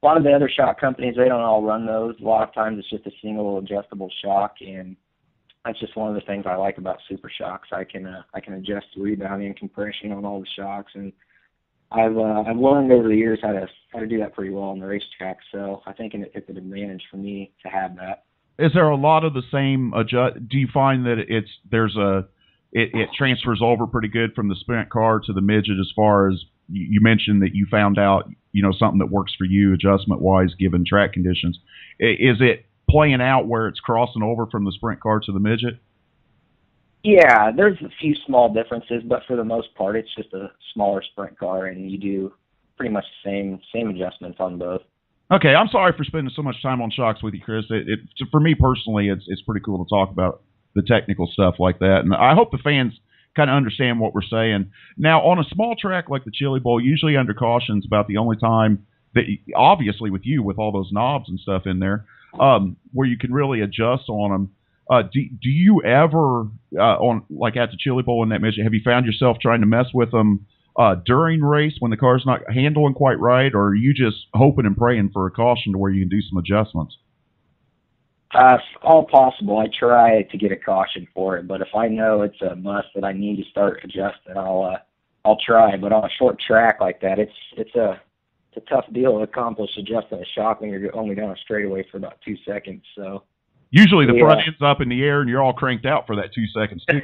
a lot of the other shock companies, they don't all run those. A lot of times it's just a single adjustable shock, and that's just one of the things I like about Super Shocks. I can adjust the rebound and compression on all the shocks, and I've learned over the years how to do that pretty well on the racetrack. So I think it's an advantage for me to have that. Is there a lot of the same do you find that it transfers over pretty good from the sprint car to the midget, as far as you mentioned that you found out something that works for you adjustment wise given track conditions? Is it playing out where it's crossing over from the sprint car to the midget? Yeah, there's a few small differences, but for the most part, it's just a smaller sprint car, and you do pretty much the same adjustments on both. Okay, I'm sorry for spending so much time on shocks with you, Chris. For me personally, it's pretty cool to talk about the technical stuff like that, and I hope the fans kind of understand what we're saying. Now, on a small track like the Chili Bowl, usually under caution's about the only time that, obviously with you, with all those knobs and stuff in there, where you can really adjust on them. Do you ever, like at the Chili Bowl in that midget, have you found yourself trying to mess with them during race when the car's not handling quite right, or are you just hoping and praying for a caution to where you can do some adjustments? All possible. I try to get a caution for it, but if I know it's a must that I need to start adjusting, I'll try. But on a short track like that, it's a tough deal to accomplish adjusting a shock when you're only down a straightaway for about 2 seconds. So usually the front end's up in the air and you're all cranked out for that 2 seconds too.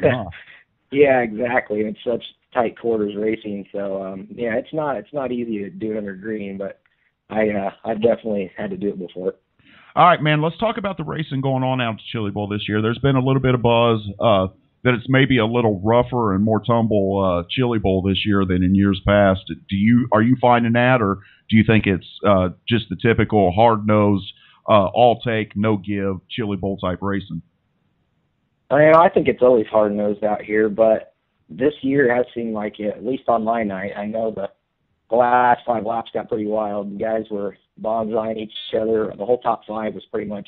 Yeah, exactly. It's such tight quarters racing. So it's not easy to do it under green, but I've definitely had to do it before. All right, man, let's talk about the racing going on out at Chili Bowl this year. There's been a little bit of buzz that it's maybe a little rougher and more tumble Chili Bowl this year than in years past. Are you finding that, or do you think it's just the typical hard-nosed, all-take, no-give Chili Bowl type racing? I think it's always hard-nosed out here, but this year has seemed like it, at least on my night. I know the last 5 laps got pretty wild. The guys were bonsaiing each other. The whole top 5 was pretty much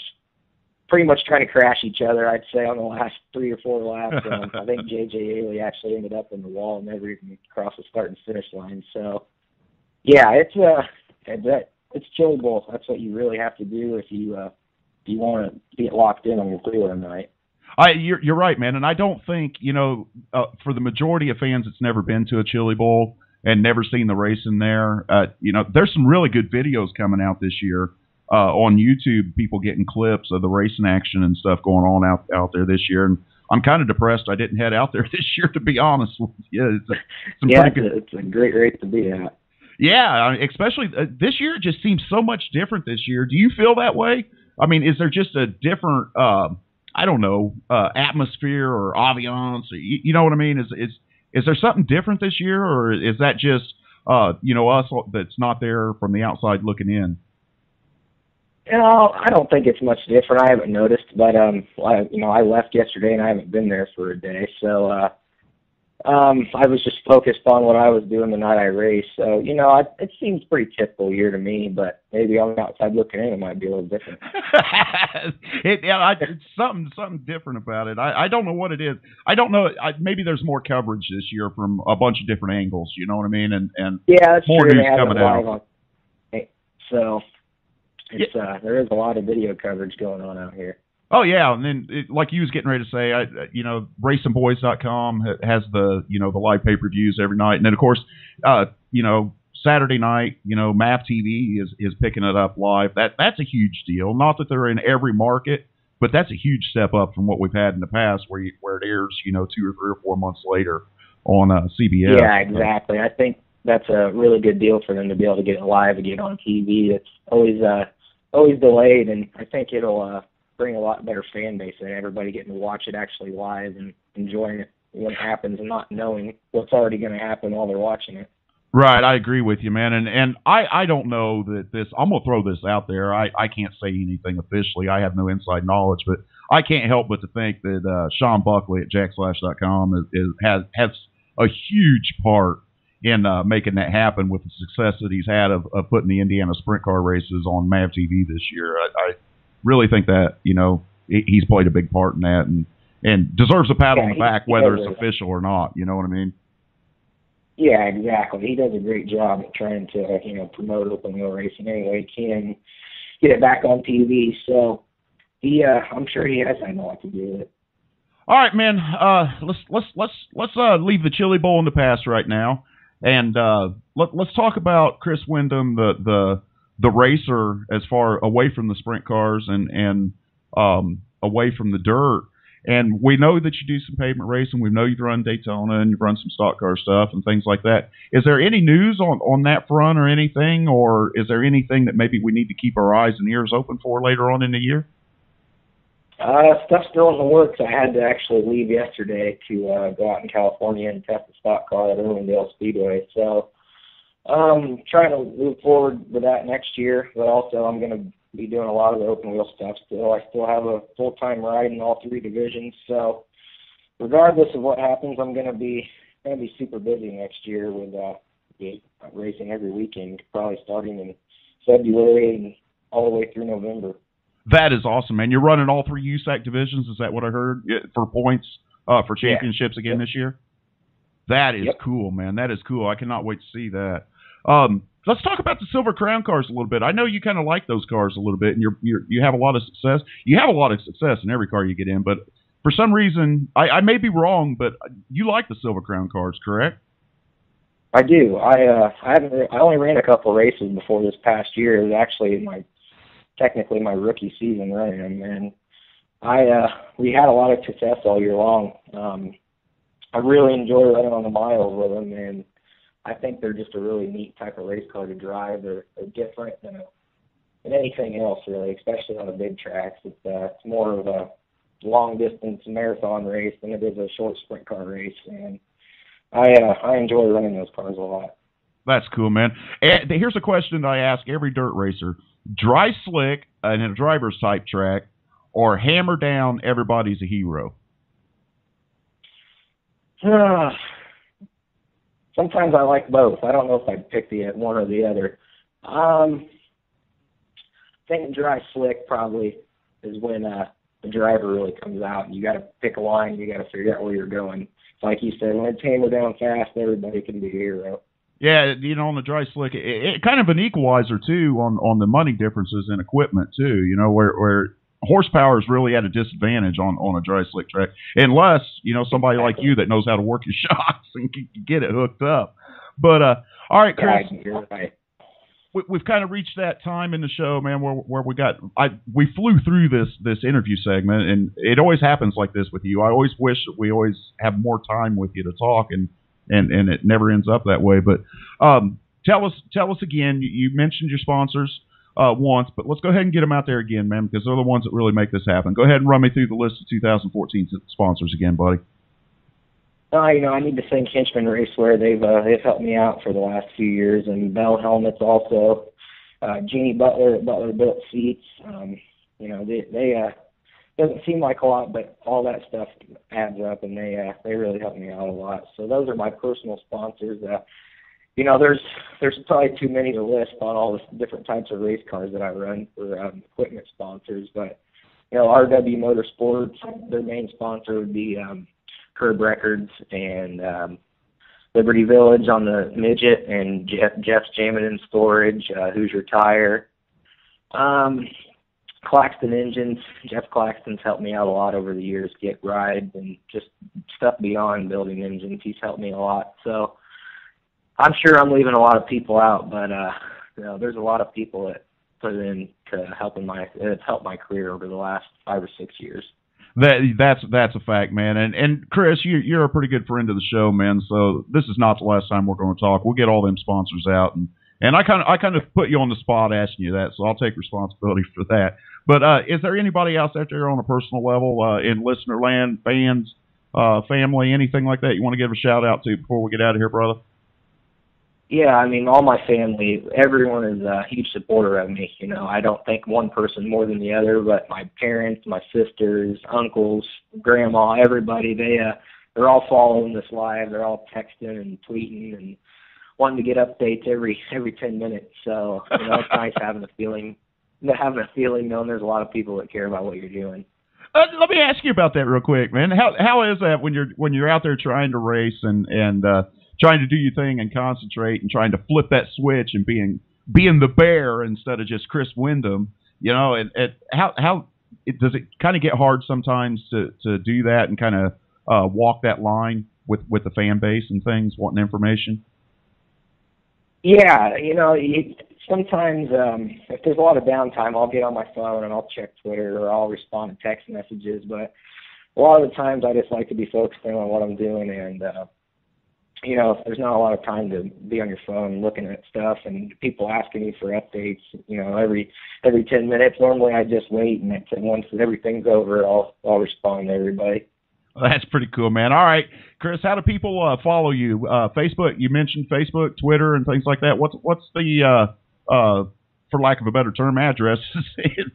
trying to crash each other, I'd say, on the last 3 or 4 laps. I think J.J. Ailey actually ended up in the wall and never even crossed the start and finish line. So, yeah, it's Chili Bowl. That's what you really have to do if you want to get locked in on your prelim night. You're right, man, and I don't think, for the majority of fans that's never been to a Chili Bowl and never seen the racing there, there's some really good videos coming out this year on YouTube, people getting clips of the racing action and stuff going on out there this year, and I'm kind of depressed I didn't head out there this year, to be honest with you. It's a great race to be at. Yeah, especially this year, it just seems so much different this year. Do you feel that way? I mean, is there just a different atmosphere or ambiance? Or, you know what I mean? Is there something different this year, or is that just us that's not there from the outside looking in? I don't think it's much different. I haven't noticed, but I left yesterday and I haven't been there for a day, so I was just focused on what I was doing the night I raced. So it seems pretty typical year to me, but maybe on the outside looking in, it might be a little different. It's something different about it. I don't know what it is. I don't know. Maybe there's more coverage this year from a bunch of different angles. You know what I mean? And yeah, that's more true. news coming out. So it's there is a lot of video coverage going on out here. Oh yeah, and then like you was getting ready to say, racingboys.com has the the live pay-per-views every night, and then of course, Saturday night, MAV TV is picking it up live. That's a huge deal. Not that they're in every market, but that's a huge step up from what we've had in the past, where it airs 2 or 3 or 4 months later on CBS. Yeah, exactly. I think that's a really good deal for them to be able to get it live and get it on TV. It's always delayed, and I think it'll bring a lot better fan base and everybody getting to watch it actually live and enjoying it when it happens and not knowing what's already going to happen while they're watching it. Right, I agree with you, man. And I don't know that this. I'm gonna throw this out there. I can't say anything officially. I have no inside knowledge, but I can't help but to think that Sean Buckley at JackSlash.com has a huge part in making that happen with the success that he's had of putting the Indiana sprint car races on MAV TV this year. I really think that he's played a big part in that and deserves a pat on the back, whether it's official or not. You know what I mean? Yeah, exactly. He does a great job at trying to promote open wheel racing any way he can, get it back on TV. So I'm sure he has had a lot to do with it. All right, man. Let's leave the Chili Bowl in the past right now, and let's talk about Chris Windom, the racer, as far away from the sprint cars and away from the dirt. And we know that you do some pavement racing. We know you've run Daytona and you've run some stock car stuff and things like that. Is there any news on that front or anything, or is there anything that maybe we need to keep our eyes and ears open for later on in the year? Stuff's still in the works. I had to actually leave yesterday to go out in California and test the stock car at Irwindale Speedway. So trying to move forward with that next year, but also I'm going to be doing a lot of the open wheel stuff still. I still have a full-time ride in all 3 divisions, so regardless of what happens, I'm going to be super busy next year with racing every weekend, probably starting in February and all the way through November. That is awesome, man. You're running all 3 USAC divisions, is that what I heard, for points for championships again this year? That is cool, man. That is cool. I cannot wait to see that. Let's talk about the Silver Crown cars a little bit. I know you kind of like those cars a little bit, and you have a lot of success. You have a lot of success in every car you get in, but for some reason, I may be wrong, but you like the Silver Crown cars, correct? I do. I only ran a couple races before this past year. It was actually technically my rookie season running them, and we had a lot of success all year long. I really enjoy running on the miles with them, and I think they're just a really neat type of race car to drive. They're different than anything else, really, especially on the big tracks. It's more of a long-distance marathon race than it is a short sprint car race, and I enjoy running those cars a lot. That's cool, man. And here's a question that I ask every dirt racer. Dry slick in a driver's type track or hammer down, everybody's a hero? Sometimes I like both. I don't know if I'd pick the one or the other. I think dry slick probably is when the driver really comes out and you got to pick a line. You got to figure out where you're going. Like you said, when it's hammered down fast, everybody can be a hero. Yeah, on the dry slick, it kind of an equalizer too on the money differences in equipment too. Where horsepower is really at a disadvantage on a dry slick track, unless somebody like you that knows how to work your shocks and can get it hooked up. But all right, Chris, we've kind of reached that time in the show, man, where we flew through this interview segment, and it always happens like this with you. I always wish that we always have more time with you to talk, and it never ends up that way. But tell us again. You mentioned your sponsors once, but let's go ahead and get them out there again, man, because they're the ones that really make this happen. Go ahead and run me through the list of 2014 sponsors again, buddy. I need to thank Hinchman Racewear. They've helped me out for the last few years, and Bell Helmets also. Jeannie Butler at Butler Built Seats. You know, they doesn't seem like a lot, but all that stuff adds up, and they really help me out a lot. So those are my personal sponsors. You know, there's probably too many to list on all the different types of race cars that I run for equipment sponsors, but you know, RW Motorsports, their main sponsor would be Curb Records and Liberty Village on the midget, and Jeff's Jamming and Storage, Hoosier Tire, Claxton Engines. Jeff Claxton's helped me out a lot over the years, get rides and just stuff beyond building engines. He's helped me a lot. So I'm sure I'm leaving a lot of people out, but you know, there's a lot of people that put in to helping it's helped my career over the last 5 or 6 years. That's a fact, man. And Chris, you're a pretty good friend of the show, man. So this is not the last time we're going to talk. We'll get all them sponsors out, and I kind of put you on the spot asking you that, so I'll take responsibility for that. But is there anybody else out there on a personal level in listener land, fans, family, anything like that you want to give a shout out to before we get out of here, brother? Yeah, I mean, all my family, everyone is a huge supporter of me. You know, I don't think one person more than the other, but my parents, my sisters, uncles, grandma, everybody, they're all following this live. They're all texting and tweeting and wanting to get updates every 10 minutes. So, you know, it's nice having a feeling knowing there's a lot of people that care about what you're doing. Let me ask you about that real quick, man. How is that when you're out there trying to race and trying to do your thing and concentrate and trying to flip that switch and being the bear instead of just Chris Windom, you know, and how does it kind of get hard sometimes to do that and kind of walk that line with the fan base and things, wanting information? Yeah, you know, sometimes if there's a lot of downtime, I'll get on my phone and I'll check Twitter or I'll respond to text messages, but a lot of the times I just like to be focusing on what I'm doing, and you know, there's not a lot of time to be on your phone looking at stuff and people asking you for updates, you know, every 10 minutes. Normally I just wait, and once everything's over, I'll respond to everybody. Well, that's pretty cool, man. All right, Chris, how do people follow you? Facebook, you mentioned Facebook, Twitter, and things like that. What's the, for lack of a better term, address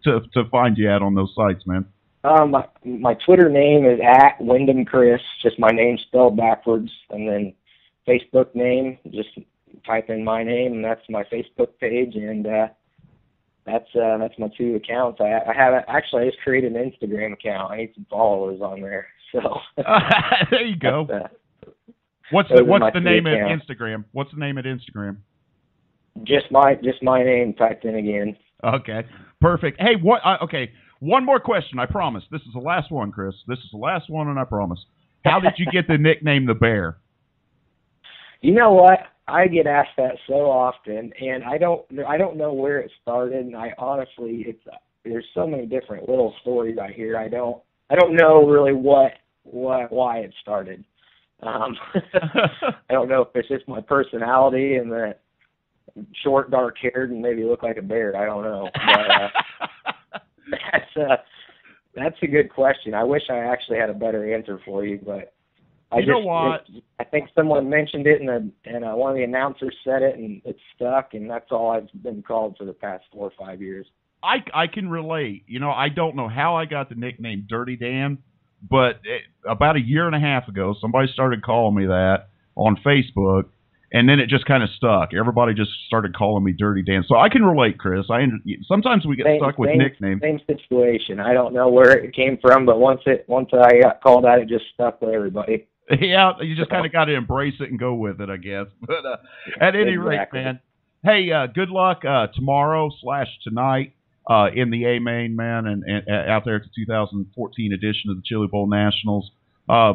to find you at on those sites, man? My Twitter name is @WindhamChris, just my name spelled backwards, and then Facebook name, just type in my name, and that's my Facebook page, and that's my 2 accounts. I just created an Instagram account. I need some followers on there. So there you go. What's the name at Instagram? What's the name at Instagram? Just my name typed in again. Okay, perfect. Hey, okay, one more question. I promise. This is the last one, Chris. This is the last one, and I promise. How did you get the nickname the Bear? You know what? I get asked that so often, and I don't know where it started. And I honestly, there's so many different little stories I hear. I don't know really why it started. I don't know if it's just my personality and that short, dark haired, and maybe look like a bear. I don't know. But, that's a good question. I wish I actually had a better answer for you, but I think someone mentioned it, and one of the announcers said it, and it stuck, and that's all I've been called for the past 4 or 5 years. I can relate. You know, I don't know how I got the nickname Dirty Dan, but about 1.5 years ago, somebody started calling me that on Facebook, and then it just kind of stuck. Everybody just started calling me Dirty Dan. So I can relate, Chris. Sometimes we get stuck with nicknames. Same situation. I don't know where it came from, but once I got called that, it just stuck with everybody. Yeah, you just kind of got to embrace it and go with it, I guess. But at any rate, man, hey, good luck tomorrow/tonight in the A-Main, man, and out there at the 2014 edition of the Chili Bowl Nationals.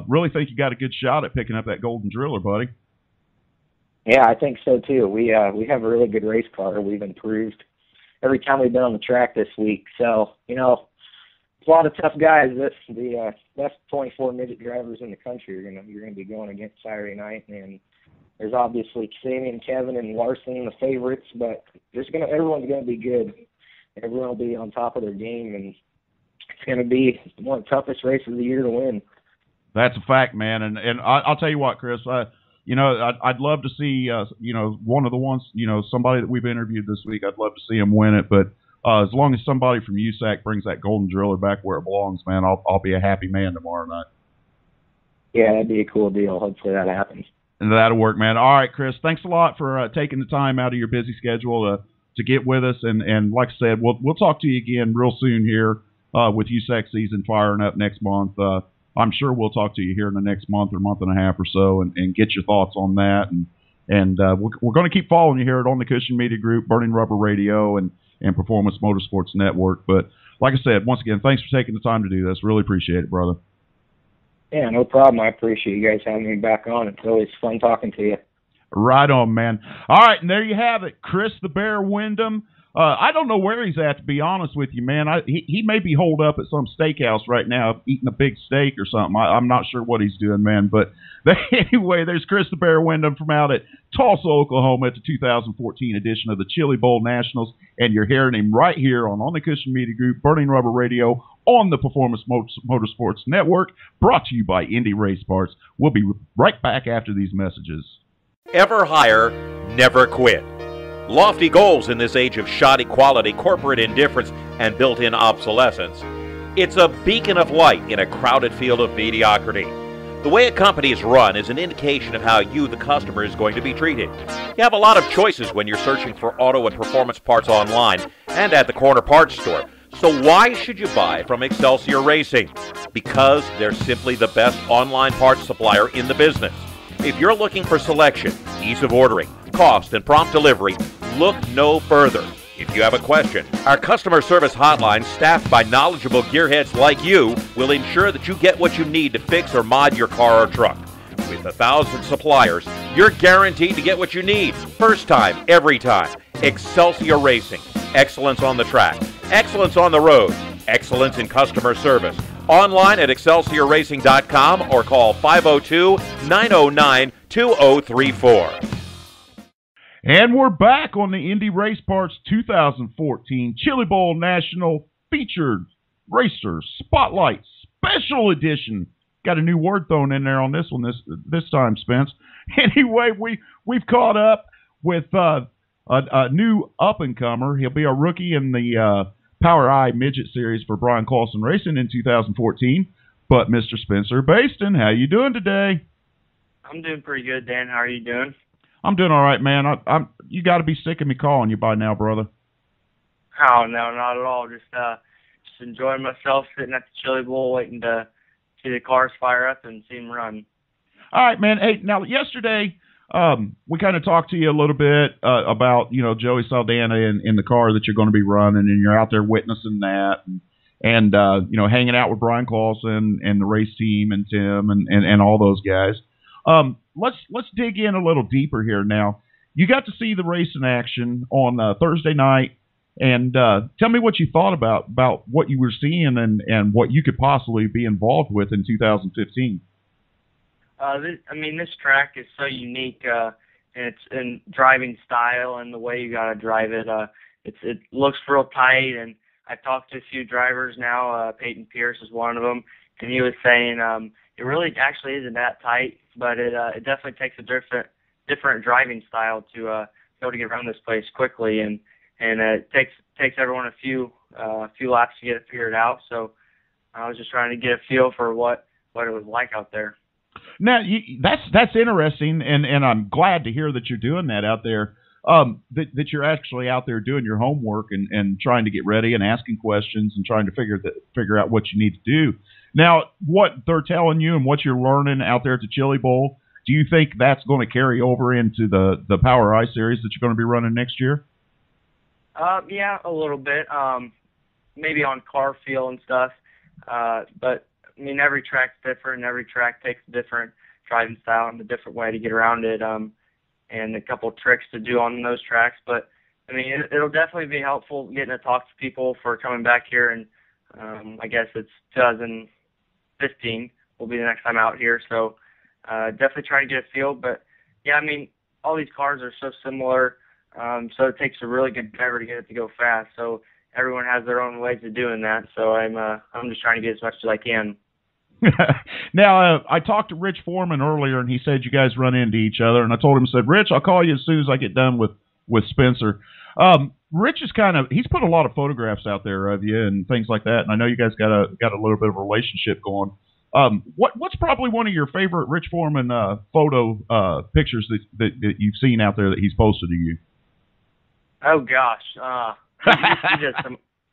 Really think you got a good shot at picking up that golden driller, buddy. Yeah, I think so too. We have a really good race car. We've improved every time we've been on the track this week. So, you know, it's a lot of tough guys. The best 24 midget drivers in the country you're gonna be going against Saturday night, and there's obviously Sammy and Kevin and Larson, the favorites, but everyone's gonna be good. Everyone will be on top of their game, and it's gonna be one of the toughest races of the year to win. That's a fact, man. And I'll tell you what, Chris. I'd love to see, one of the ones, somebody that we've interviewed this week. I'd love to see him win it, but as long as somebody from USAC brings that golden driller back where it belongs, man, I'll be a happy man tomorrow night. Yeah, that'd be a cool deal. Hopefully that happens. And that'll work, man. All right, Chris, thanks a lot for taking the time out of your busy schedule to get with us. And like I said, we'll talk to you again real soon here with USAC season firing up next month. I'm sure we'll talk to you here in the next month or month and a half or so and get your thoughts on that. And we're going to keep following you here at On the Cushion Media Group, Burning Rubber Radio, and Performance Motorsports Network. But like I said, once again, thanks for taking the time to do this. Really appreciate it, brother. Yeah, no problem. I appreciate you guys having me back on. It's always fun talking to you. Right on, man. All right, and there you have it. Chris the Bear Windom. I don't know where he's at, to be honest with you, man. He may be holed up at some steakhouse right now eating a big steak or something. I'm not sure what he's doing, man. But anyway, there's Chris the Bear Windom from out at Tulsa, Oklahoma at the 2014 edition of the Chili Bowl Nationals. And you're hearing him right here on the Cushion Media Group, Burning Rubber Radio, on the Performance Motorsports Network, brought to you by Indy Race Parts. We'll be right back after these messages. Ever hire, never quit. Lofty goals in this age of shoddy quality, corporate indifference, and built-in obsolescence. It's a beacon of light in a crowded field of mediocrity. The way a company is run is an indication of how you, the customer, is going to be treated. You have a lot of choices when you're searching for auto and performance parts online and at the corner parts store. So why should you buy from Excelsior Racing? Because they're simply the best online parts supplier in the business. If you're looking for selection, ease of ordering, cost, and prompt delivery, look no further. If you have a question, our customer service hotline, staffed by knowledgeable gearheads like you, will ensure that you get what you need to fix or mod your car or truck. With 1,000 suppliers, you're guaranteed to get what you need. First time, every time. Excelsior Racing. Excellence on the track. Excellence on the road. Excellence in customer service. Online at excelsiorracing.com or call 502-909-2034. And we're back on the Indy Race Parts 2014 Chili Bowl National Featured Racer Spotlight Special Edition. Got a new word thrown in there on this one this time, Spence. Anyway, we've caught up with a new up-and-comer. He'll be a rookie in the Power I Midget Series for Brian Clausen Racing in 2014. But Mr. Spencer Baston, how you doing today? I'm doing pretty good, Dan. How are you doing? I'm doing all right, man. You got to be sick of me calling you by now, brother. Oh, no, not at all. Just enjoying myself, sitting at the Chili Bowl, waiting to see the cars fire up and see them run. All right, man. Hey, now yesterday we kind of talked to you a little bit about Joey Saldana in the car that you're going to be running, and you're out there witnessing that, and hanging out with Brian Clausen and the race team and Tim and all those guys. Let's dig in a little deeper here now. You got to see the race in action on Thursday night, and tell me what you thought about what you were seeing and what you could possibly be involved with in 2015. This track is so unique in driving style and the way you got to drive it. It looks real tight, and I've talked to a few drivers now. Peyton Pierce is one of them, and he was saying it really actually isn't that tight, but it definitely takes a different driving style to be able to get around this place quickly, and it takes everyone a few laps to get it figured out. So I was just trying to get a feel for what it was like out there. Now that's interesting, and I'm glad to hear that you're doing that out there. That you're actually out there doing your homework and trying to get ready and asking questions and trying to figure out what you need to do. Now, what they're telling you and what you're learning out there at the Chili Bowl, do you think that's going to carry over into the Power I Series that you're going to be running next year? Yeah, a little bit. Maybe on car feel and stuff. But every track's different. Every track takes a different driving style and a different way to get around it. And a couple tricks to do on those tracks. But it'll definitely be helpful getting to talk to people for coming back here, and I guess it's 2015 will be the next time out here. So definitely trying to get a feel. But yeah, all these cars are so similar, so it takes a really good driver to get it to go fast. So everyone has their own ways of doing that. So I'm just trying to get as much as I can. Now, I talked to Rich Foreman earlier, and he said you guys run into each other, and I told him, said, Rich, I'll call you as soon as I get done with Spencer. Rich is he's put a lot of photographs out there of you and things like that, and I know you guys got a little bit of a relationship going. What's probably one of your favorite Rich Foreman photo pictures that you've seen out there that he's posted to you? Oh gosh,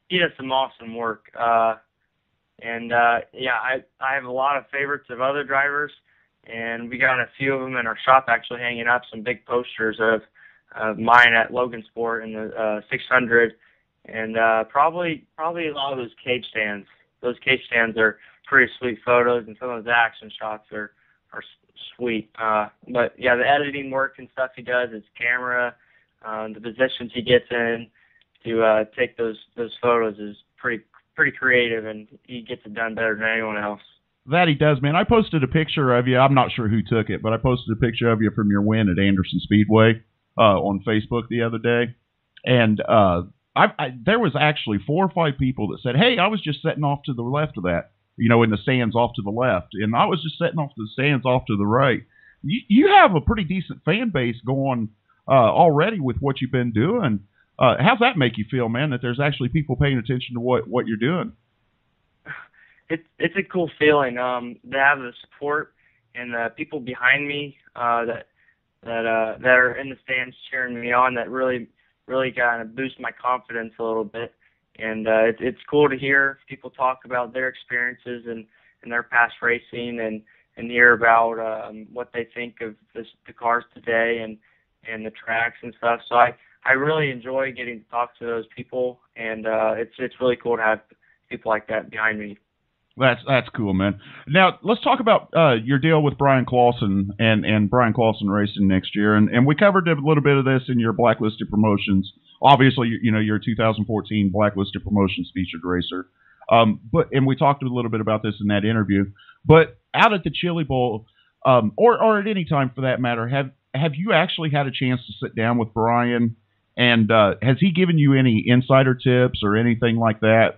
he does some awesome work. Yeah, I have a lot of favorites of other drivers, and we got a few of them in our shop actually hanging up some big posters of mine at Logan Sport in the 600, and probably a lot of those cage stands. Those cage stands are pretty sweet photos, and some of those action shots are sweet. But yeah, the editing work and stuff he does, his camera, the positions he gets in to take those photos is pretty creative, and he gets it done better than anyone else. That he does, man. I posted a picture of you. I'm not sure who took it, but I posted a picture of you from your win at Anderson Speedway on Facebook the other day. And there was actually 4 or 5 people that said, hey, I was just sitting off to the left of that, in the stands off to the left. And I was just sitting off to the stands off to the right. You have a pretty decent fan base going already with what you've been doing. How's that make you feel, man, that there's actually people paying attention to what you're doing? It's a cool feeling to have the support and the people behind me that are in the stands cheering me on. That really kind of boost my confidence a little bit. And it's cool to hear people talk about their experiences and their past racing and hear about what they think of the cars today and the tracks and stuff. So I really enjoy getting to talk to those people, and it's really cool to have people like that behind me. That's cool, man. Now let's talk about your deal with Brian Clausen and Brian Clausen Racing next year, and we covered a little bit of this in your Blacklisted Promotions. Obviously, you're a 2014 Blacklisted Promotions featured racer, but we talked a little bit about this in that interview. But out at the Chili Bowl, or at any time for that matter, have you actually had a chance to sit down with Brian? And has he given you any insider tips or anything like that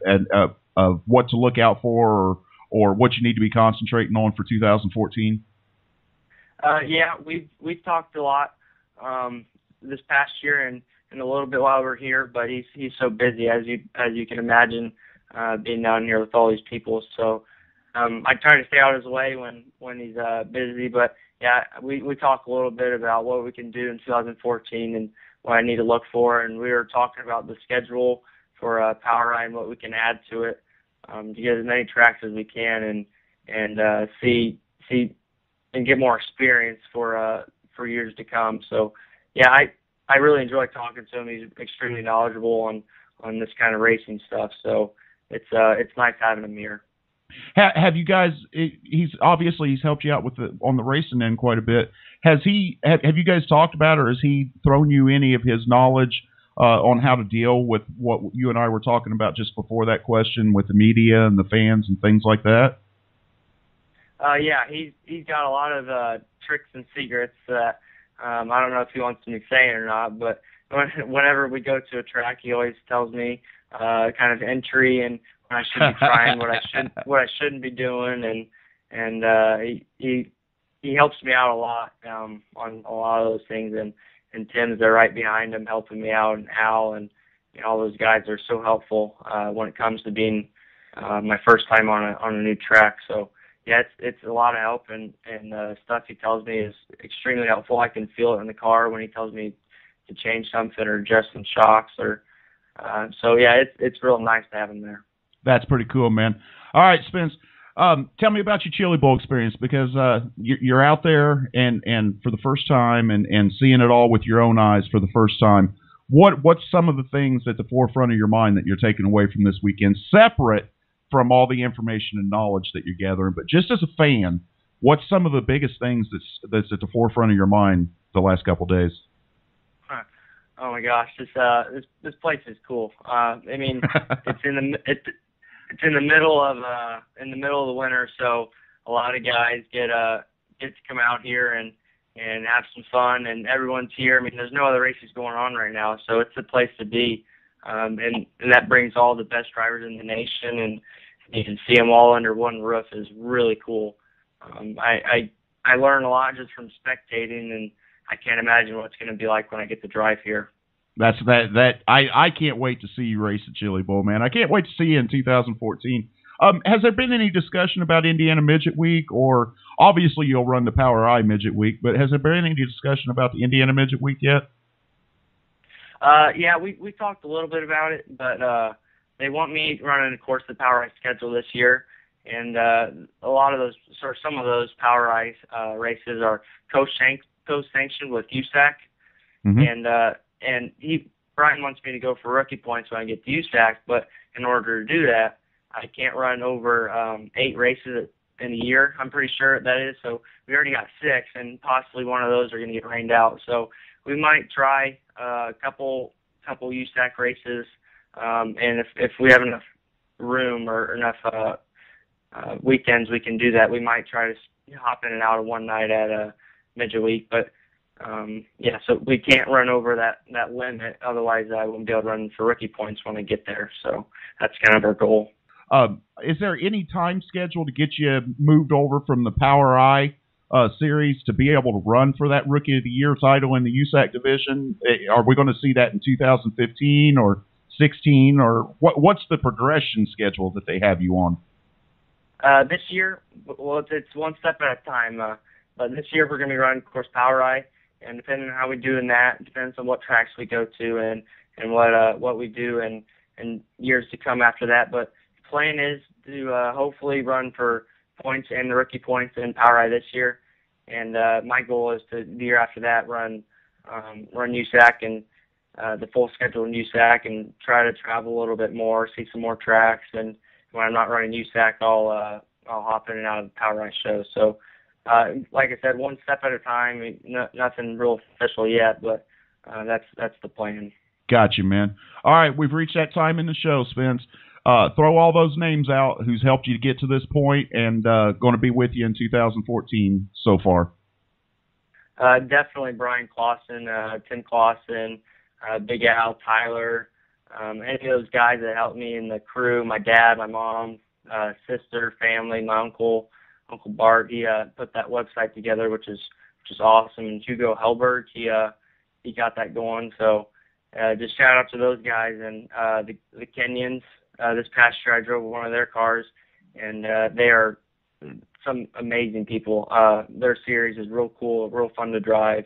of what to look out for or what you need to be concentrating on for 2014? Yeah, we've talked a lot this past year and a little bit while we're here, but he's so busy as you can imagine being down here with all these people. So I try to stay out of his way when he's busy. But yeah, we talk a little bit about what we can do in 2014 and what I need to look for, and we were talking about the schedule for Power Ride and what we can add to it to get as many tracks as we can and see and get more experience for years to come. So yeah, I really enjoy talking to him. He's extremely knowledgeable on this kind of racing stuff. So it's nice having him here. Have you guys? He's helped you out on the racing end quite a bit. Have you guys talked about, or has he thrown you any of his knowledge on how to deal with what you and I were talking about just before that question with the media and the fans and things like that? Yeah, he's got a lot of tricks and secrets that I don't know if he wants me saying or not, but whenever we go to a track, he always tells me kind of entry and when I should be trying, what I shouldn't be doing, and he helps me out a lot on a lot of those things, and Tim's there right behind him helping me out, and Al and all those guys are so helpful when it comes to being my first time on a new track. So yeah, it's a lot of help, and stuff he tells me is extremely helpful. I can feel it in the car when he tells me to change something or adjust some shocks or so yeah, it's real nice to have him there. That's pretty cool, man. All right, Spence, tell me about your Chili Bowl experience, because you're out there and for the first time and seeing it all with your own eyes for the first time. What's some of the things at the forefront of your mind that you're taking away from this weekend, separate from all the information and knowledge that you're gathering, but just as a fan, what's some of the biggest things that's at the forefront of your mind the last couple of days? Oh my gosh, this place is cool. I mean, it's in the middle of the winter, so a lot of guys get to come out here and have some fun, and everyone's here. I mean, there's no other races going on right now, so it's a place to be, and that brings all the best drivers in the nation, and you can see them all under one roof is really cool. I learn a lot just from spectating, and I can't imagine what it's going to be like when I get to drive here. I can't wait to see you race at Chili Bowl, man. I can't wait to see you in 2014. Has there been any discussion about Indiana Midget Week, or obviously you'll run the Power I Midget Week, but has there been any discussion about the Indiana Midget Week yet? Yeah, we talked a little bit about it, but they want me running, of course, the Power I schedule this year, and some of those Power I races are co-sanctioned with USAC, and Brian wants me to go for rookie points when I get to USAC, but in order to do that, I can't run over 8 races in a year, I'm pretty sure that is. So we already got 6, and possibly one of those are going to get rained out. So we might try a couple USAC races, and if we have enough room or enough weekends, we can do that. We might try to hop in and out of one night at a midget week, but so we can't run over that limit. Otherwise, I won't be able to run for rookie points when I get there. So that's kind of our goal. Is there any time schedule to get you moved over from the Power I series to be able to run for that Rookie of the Year title in the USAC division? Are we going to see that in 2015 or 16, or what's the progression schedule that they have you on? This year, well, it's one step at a time. But this year we're going to be running, of course, Power I, and depending on how we do in that, it depends on what tracks we go to and what we do in years to come after that. But the plan is to hopefully run for points and the rookie points in Power I this year, and my goal is to the year after that run USAC and the full schedule in USAC and try to travel a little bit more, see some more tracks, and when I'm not running USAC, I'll hop in and out of the Power I show. So. Like I said, one step at a time. Nothing real official yet, but that's the plan. Gotcha, man. All right, we've reached that time in the show, Spence. Throw all those names out who's helped you to get to this point and going to be with you in 2014 so far. Definitely Brian Clausen, Tim Clausen, Big Al, Tyler, any of those guys that helped me in the crew, my dad, my mom, sister, family, my Uncle Bart, he put that website together, which is awesome. And Hugo Helberg, he got that going. So just shout out to those guys and the Kenyans. This past year, I drove one of their cars, and they are some amazing people. Their series is real cool, real fun to drive.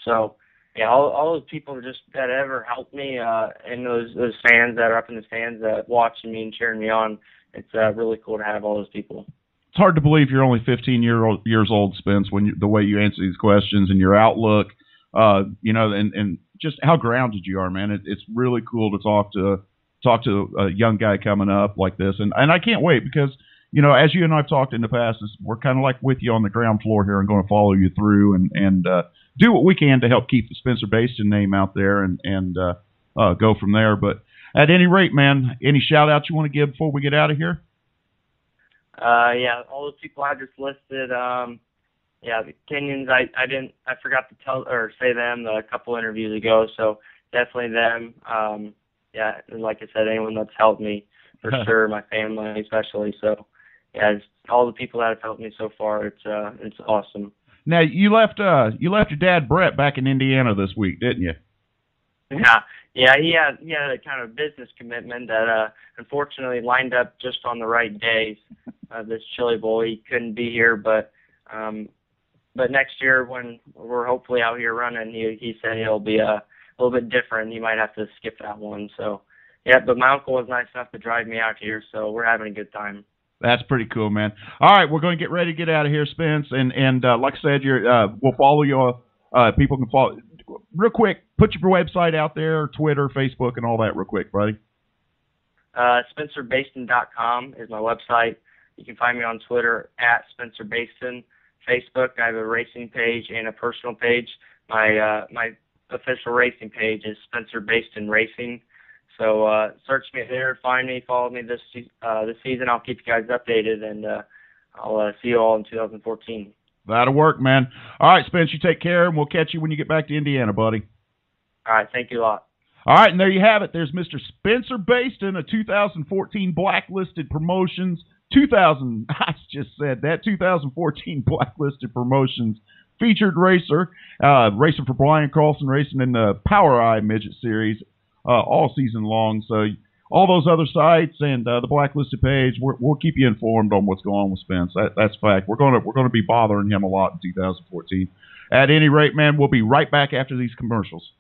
So yeah, all those people that ever helped me, and those fans that are up in the stands watching me and cheering me on. It's really cool to have all those people. It's hard to believe you're only 15 years old, Spence, when the way you answer these questions and your outlook, and just how grounded you are, man. It's really cool to talk to a young guy coming up like this, and I can't wait because as you and I've talked in the past, we're kind of like with you on the ground floor here and going to follow you through and do what we can to help keep the Spencer Baston name out there and go from there. But at any rate, man, any shout outs you want to give before we get out of here? Yeah, all those people I just listed. The Kenyans, I forgot to tell or say them a couple interviews ago. So definitely them. And like I said, anyone that's helped me for sure, my family especially. So yeah, all the people that have helped me so far. It's awesome. Now you left your dad Brett back in Indiana this week, didn't you? Yeah, he had a kind of business commitment that unfortunately lined up just on the right days. This Chili Bowl, he couldn't be here, but next year when we're hopefully out here running, he said he'll be a little bit different. He might have to skip that one. So yeah, but my uncle was nice enough to drive me out here, so we're having a good time. That's pretty cool, man. All right, we're going to get ready to get out of here, Spence, and like I said, we'll follow you. People can follow. Real quick, put your website out there, Twitter, Facebook, and all that real quick, buddy. SpencerBaston.com is my website. You can find me on Twitter at Spencer Baston. Facebook, I have a racing page and a personal page. My official racing page is Spencer Baston Racing. So search me there, find me, follow me this season. I'll keep you guys updated, and I'll see you all in 2014. That'll work, man. All right, Spence, you take care, and we'll catch you when you get back to Indiana, buddy. All right, thank you a lot. All right, and there you have it. There's Mr. Spencer Baston, a 2014 Blacklisted Promotions, 2014 Blacklisted Promotions featured racer, racing for Brian Carlson Racing in the Power Eye Midget Series all season long. So all those other sites and the Blacklisted page, we'll keep you informed on what's going on with Spence. That's fact. We're gonna be bothering him a lot in 2014. At any rate, man, we'll be right back after these commercials.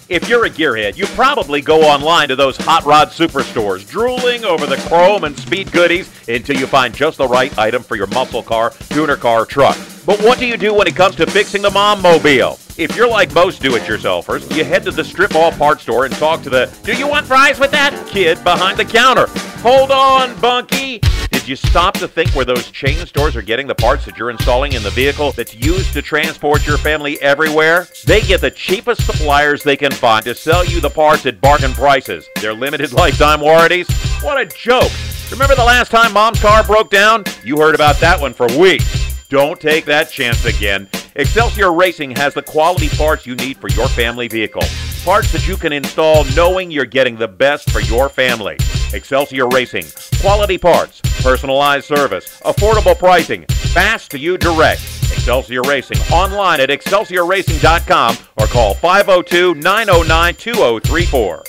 If you're a gearhead, you probably go online to those hot rod superstores, drooling over the chrome and speed goodies until you find just the right item for your muscle car, tuner car, truck. But what do you do when it comes to fixing the mom mobile? If you're like most do-it-yourselfers, you head to the strip mall parts store and talk to the "Do you want fries with that?" kid behind the counter. Hold on, Bunky. Did you stop to think where those chain stores are getting the parts that you're installing in the vehicle that's used to transport your family everywhere? They get the cheapest suppliers they can find to sell you the parts at bargain prices. Their limited lifetime warranties? What a joke. Remember the last time Mom's car broke down? You heard about that one for weeks. Don't take that chance again. Excelsior Racing has the quality parts you need for your family vehicle. Parts that you can install knowing you're getting the best for your family. Excelsior Racing. Quality parts, personalized service, affordable pricing, fast to you direct. Excelsior Racing. Online at excelsiorracing.com or call 502-909-2034.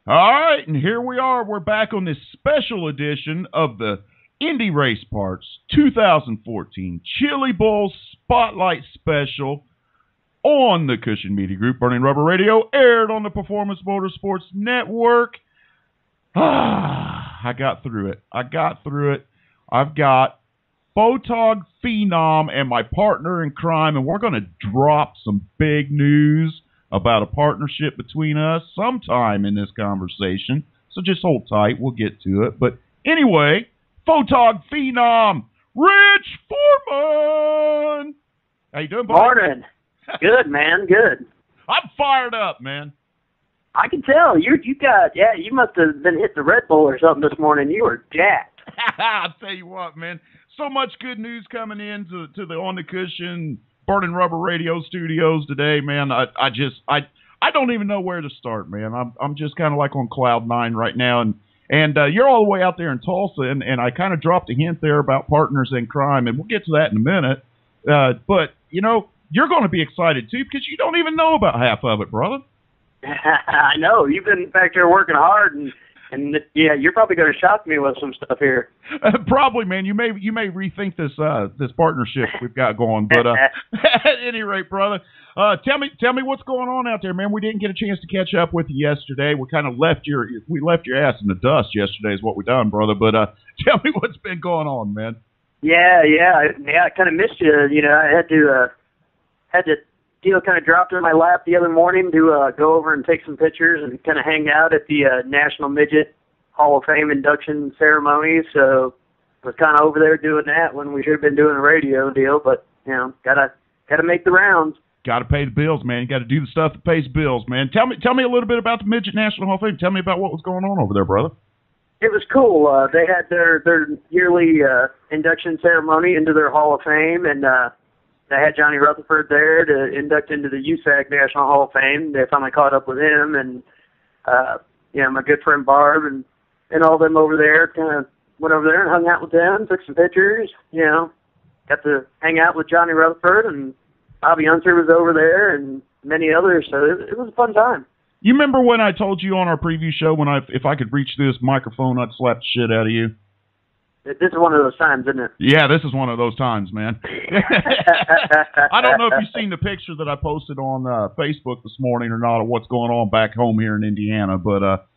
All right, and here we are. We're back on this special edition of the Indy Race Parts 2014 Chili Bowl Spotlight Special on the Cushion Media Group. Burning Rubber Radio, aired on the Performance Motorsports Network. I got through it. I've got Photog Phenom and my partner in crime, and we're going to drop some big news about a partnership between us sometime in this conversation. So just hold tight. We'll get to it. But anyway, Photog Phenom, Rich Foreman. How you doing, buddy? Morning. Good, man. Good. I'm fired up, man. I can tell. You must have been hitting the Red Bull or something this morning. You were jacked. I'll tell you what, man. So much good news coming in to the On the Cushion Burning Rubber Radio studios today, man. I don't even know where to start, man. I'm just kind of like on cloud nine right now, and you're all the way out there in Tulsa, and I kind of dropped a hint there about partners in crime, and we'll get to that in a minute. But you know, you're going to be excited too because you don't even know about half of it, brother. I know. You've been back there working hard, and yeah, you're probably going to shock me with some stuff here. Probably, man. You may rethink this partnership we've got going. But at any rate, brother, tell me what's going on out there, man. We didn't get a chance to catch up with you yesterday. We kind of left your ass in the dust yesterday, is what we done, brother. But tell me what's been going on, man. Yeah. I kind of missed you. You know, I had to deal kind of dropped in my lap the other morning to go over and take some pictures and kind of hang out at the National Midget Hall of Fame induction ceremony. So I was kind of over there doing that when we should have been doing a radio deal. But you know, gotta make the rounds. Got to pay the bills, man. You got to do the stuff that pays bills, man. Tell me a little bit about the Midget National Hall of Fame. Tell me about what was going on over there, brother. It was cool. They had their yearly induction ceremony into their Hall of Fame, and they had Johnny Rutherford there to induct into the USAC National Hall of Fame. They finally caught up with him, and my good friend Barb and all them over there kind of went over there and hung out with them, took some pictures. You know, got to hang out with Johnny Rutherford, and Bobby Unser was over there, and many others. So it was a fun time. You remember when I told you on our preview show if I could reach this microphone, I'd slap the shit out of you? This is one of those times, isn't it? Yeah, this is one of those times, man. I don't know if you've seen the picture that I posted on Facebook this morning or not of what's going on back home here in Indiana, but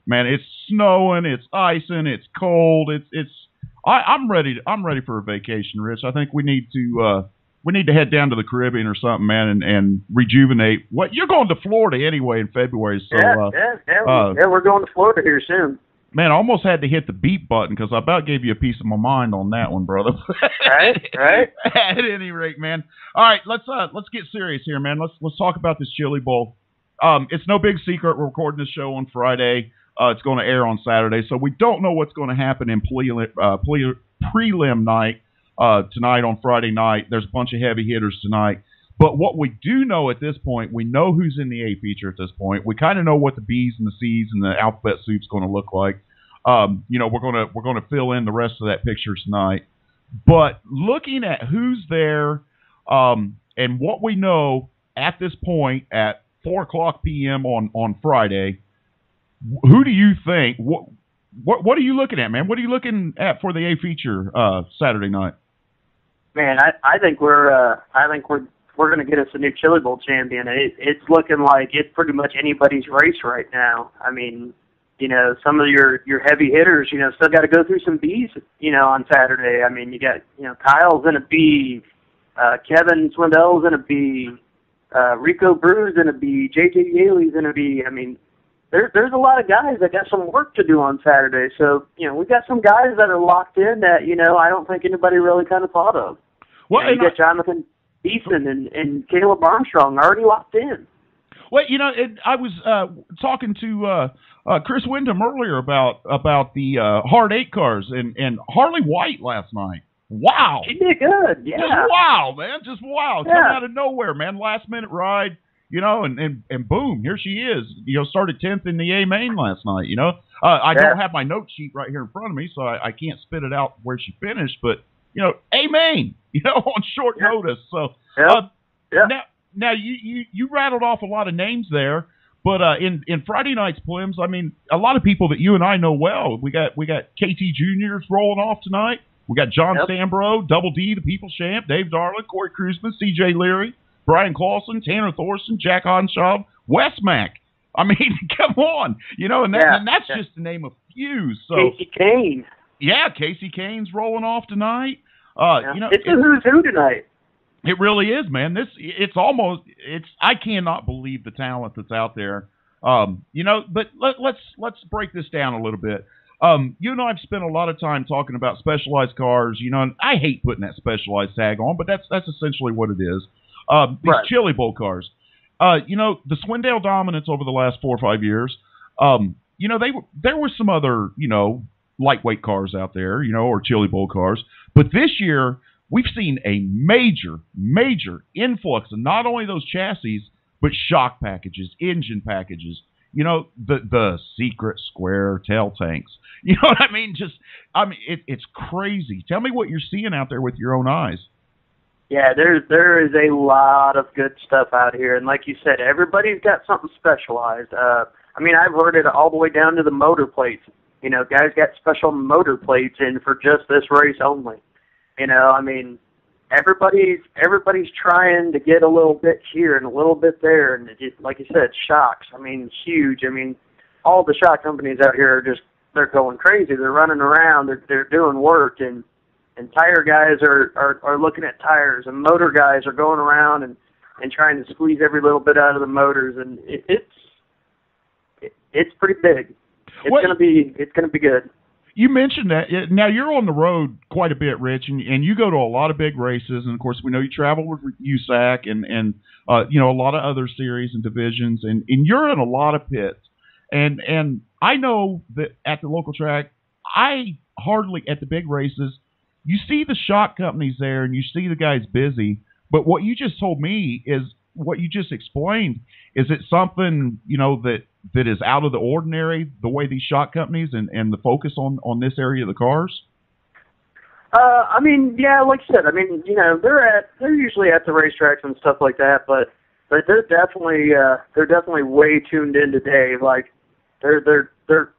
man, it's snowing, it's icing, it's cold, I'm ready for a vacation, Rich. I think we need to head down to the Caribbean or something, man, and rejuvenate. What you're going to Florida anyway in February, so we're going to Florida here soon. Man, I almost had to hit the beep button because I about gave you a piece of my mind on that one, brother. Right. At any rate, man. All right, let's get serious here, man. Let's talk about this Chili Bowl. It's no big secret we're recording this show on Friday. It's going to air on Saturday, so we don't know what's going to happen in prelim night tonight on Friday night. There's a bunch of heavy hitters tonight. But what we do know at this point, we know who's in the A feature at this point. We kind of know what the B's and the C's and the alphabet soup's going to look like. We're going to fill in the rest of that picture tonight. But looking at who's there and what we know at this point at 4:00 p.m. on Friday, who do you think? What are you looking at, man? What are you looking at for the A feature Saturday night? Man, I think we're going to get us a new Chili Bowl champion. It's looking like it's pretty much anybody's race right now. I mean, some of your heavy hitters, still got to go through some B's, on Saturday. I mean, you got, Kyle's in a B, Kevin Swindell's in a B, Rico Brew's in a B, JJ Yaley's in a B. I mean, there's a lot of guys that got some work to do on Saturday. So, we got some guys that are locked in that, I don't think anybody really kind of thought of. Well, you got Jonathan Beeson and Caleb Armstrong already locked in. Well, I was talking to Chris Windom earlier about the Hard 8 cars and Harley White last night. Wow. She did good, yeah. Just wow, man. Just wow. Yeah. Coming out of nowhere, man. Last minute ride, and boom, here she is. Started 10th in the A main last night, I don't have my note sheet right here in front of me, so I can't spit it out where she finished, but, A main, on short notice. So, now you rattled off a lot of names there, but in Friday night's prelims, I mean, a lot of people that you and I know well. We got KT Juniors rolling off tonight. We got John Stambro, Double D, the People's Champ, Dave Darling, Corey Kruzman, CJ Leary, Brian Clausen, Tanner Thorson, Jack Honshaw, Wes Mack. I mean, come on, and that's just to name a few. So Casey Kane. Yeah, Casey Kane's rolling off tonight. It's a who's who tonight. It really is, man. I cannot believe the talent that's out there. But let's break this down a little bit. You and I have spent a lot of time talking about specialized cars, and I hate putting that specialized tag on, but that's essentially what it is. These Chili Bowl cars. The Swindell dominance over the last 4 or 5 years, there were some other, lightweight cars out there, or Chili Bowl cars. But this year, we've seen a major, major influx of not only those chassis, but shock packages, engine packages, the secret square tail tanks. You know what I mean? It's crazy. Tell me what you're seeing out there with your own eyes. Yeah, there is a lot of good stuff out here. And like you said, everybody's got something specialized. I've heard it all the way down to the motor plates. Guys got special motor plates in for just this race only. Everybody's trying to get a little bit here and a little bit there, and like you said, shocks. Huge. All the shock companies out here they're going crazy. They're running around. They're doing work, and tire guys are looking at tires, and motor guys are going around and trying to squeeze every little bit out of the motors, and it's pretty big. It's gonna be good. You mentioned that. Now, you're on the road quite a bit, Rich, and you go to a lot of big races. And, of course, we know you travel with USAC and a lot of other series and divisions. And you're in a lot of pits. And I know that at the local track, at the big races, you see the shock companies there and you see the guys busy. But what you just told me is what you just explained. Is it something, that is out of the ordinary, the way these shock companies and the focus on this area of the cars? Yeah, like you said, they're usually at the racetracks and stuff like that, but they're definitely way tuned in today. Like they're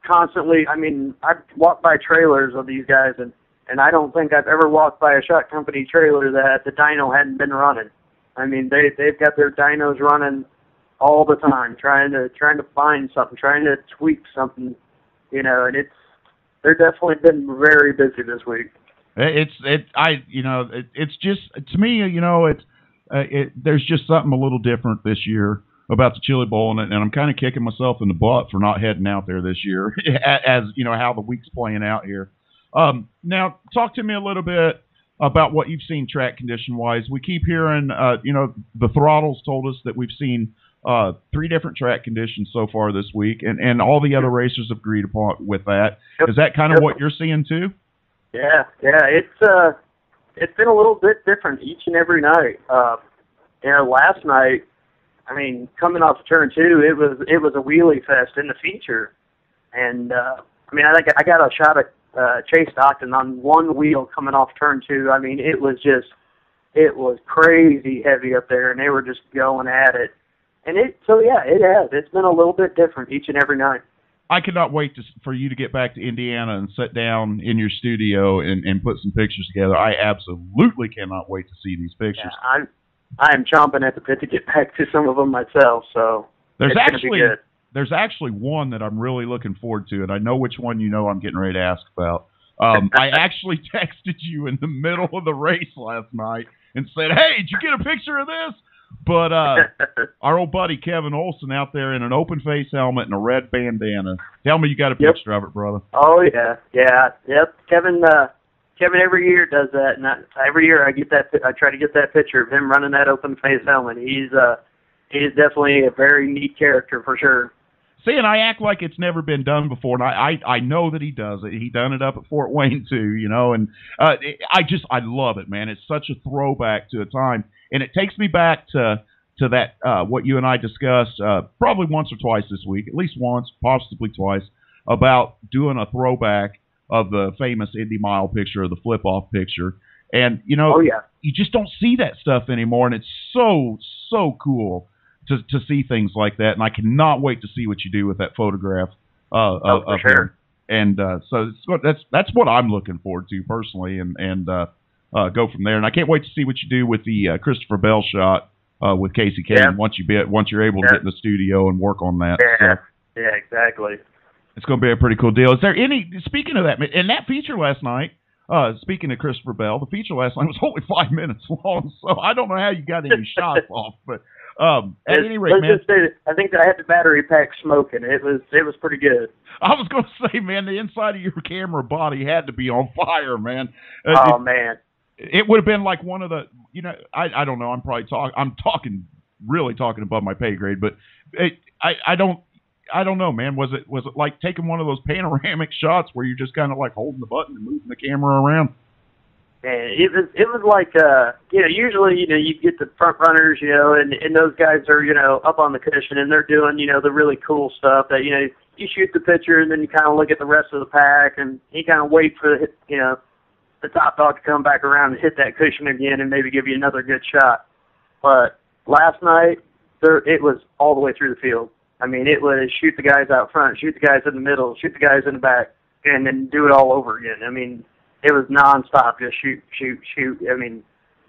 constantly. I've walked by trailers of these guys, and I don't think I've ever walked by a shock company trailer that the dyno hadn't been running. They've got their dynos running all the time, trying to find something, trying to tweak something, and they're definitely been very busy this week. It's just, to me, there's just something a little different this year about the Chili Bowl, and I'm kind of kicking myself in the butt for not heading out there this year, as how the week's playing out here. Now, talk to me a little bit about what you've seen track condition-wise. We keep hearing, the throttles told us that we've seen 3 different track conditions so far this week, and all the other racers have agreed upon with that. Yep. Is that kind of what you're seeing too? Yeah, it's been a little bit different each and every night. last night, I mean, coming off of turn 2, it was a wheelie fest in the feature, and I mean, I think I got a shot at Chase Stockton on one wheel coming off turn 2. I mean, it was crazy heavy up there, and they were just going at it. And it has. It's been a little bit different each and every night. I cannot wait for you to get back to Indiana and sit down in your studio and put some pictures together. I absolutely cannot wait to see these pictures. Yeah, I'm chomping at the bit to get back to some of them myself. So it's gonna be good. There's actually one that I'm really looking forward to, and I know which one I'm getting ready to ask about. I actually texted you in the middle of the race last night and said, "Hey, did you get a picture of this?" But our old buddy Kevin Olson out there in an open face helmet and a red bandana. Tell me you got a picture of it, brother. Oh yeah, yep. Kevin every year does that, and every year I try to get that picture of him running that open face helmet. He's definitely a very neat character for sure. See, and I act like it's never been done before, and I know that he does it. He done it up at Fort Wayne too, and I love it, man. It's such a throwback to a time, and it takes me back to that what you and I discussed probably once or twice this week, at least once, possibly twice, about doing a throwback of the famous Indy Mile picture or the flip-off picture, and you just don't see that stuff anymore, and it's so cool to see things like that, and I cannot wait to see what you do with that photograph of him. And so that's what I'm looking forward to personally, and go from there. And I can't wait to see what you do with the Christopher Bell shot with Casey Kane once you're able to get in the studio and work on that. Yeah, exactly. It's going to be a pretty cool deal. Is there speaking of that, in that feature last night? Speaking of Christopher Bell, the feature last night was only 5 minutes long, so I don't know how you got any shots off, but. At any rate, man, just say I think that I had the battery pack smoking. It was pretty good. I was going to say, man, the inside of your camera body had to be on fire, man. Man, it would have been like one of the, I don't know. I'm really talking above my pay grade, but I don't know, man. Was it like taking one of those panoramic shots where you're just kind of like holding the button and moving the camera around? And it was like usually you get the front runners, and those guys are up on the cushion and they're doing the really cool stuff that you shoot the picture and then you kind of look at the rest of the pack and you kind of wait for the top dog to come back around and hit that cushion again and maybe give you another good shot. But last night it was all the way through the field. I mean, it was shoot the guys out front, shoot the guys in the middle, shoot the guys in the back, and then do it all over again. I mean, it was nonstop, just shoot. I mean,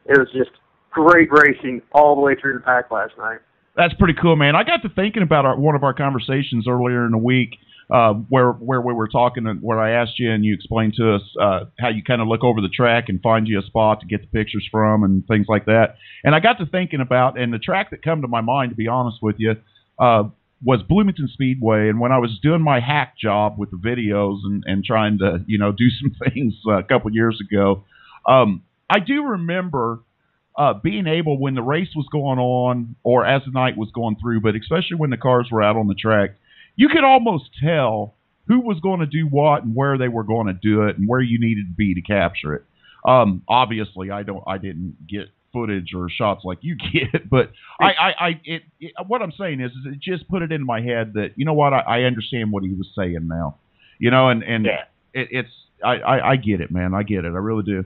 it was just great racing all the way through the pack last night. That's pretty cool, man. I got to thinking about one of our conversations earlier in the week where we were talking, and where I asked you and you explained to us how you kind of look over the track and find you a spot to get the pictures from and things like that. And I got to thinking about, and the track that come to my mind, to be honest with you, was Bloomington Speedway. And when I was doing my hack job with the videos and trying to, do some things a couple years ago, I do remember being able, when the race was going on or as the night was going through, but especially when the cars were out on the track, you could almost tell who was going to do what and where they were going to do it and where you needed to be to capture it. Obviously, I didn't get footage or shots like you get, but what I'm saying is it just put it into my head that, I understand what he was saying now, I get it, man. I get it. I really do.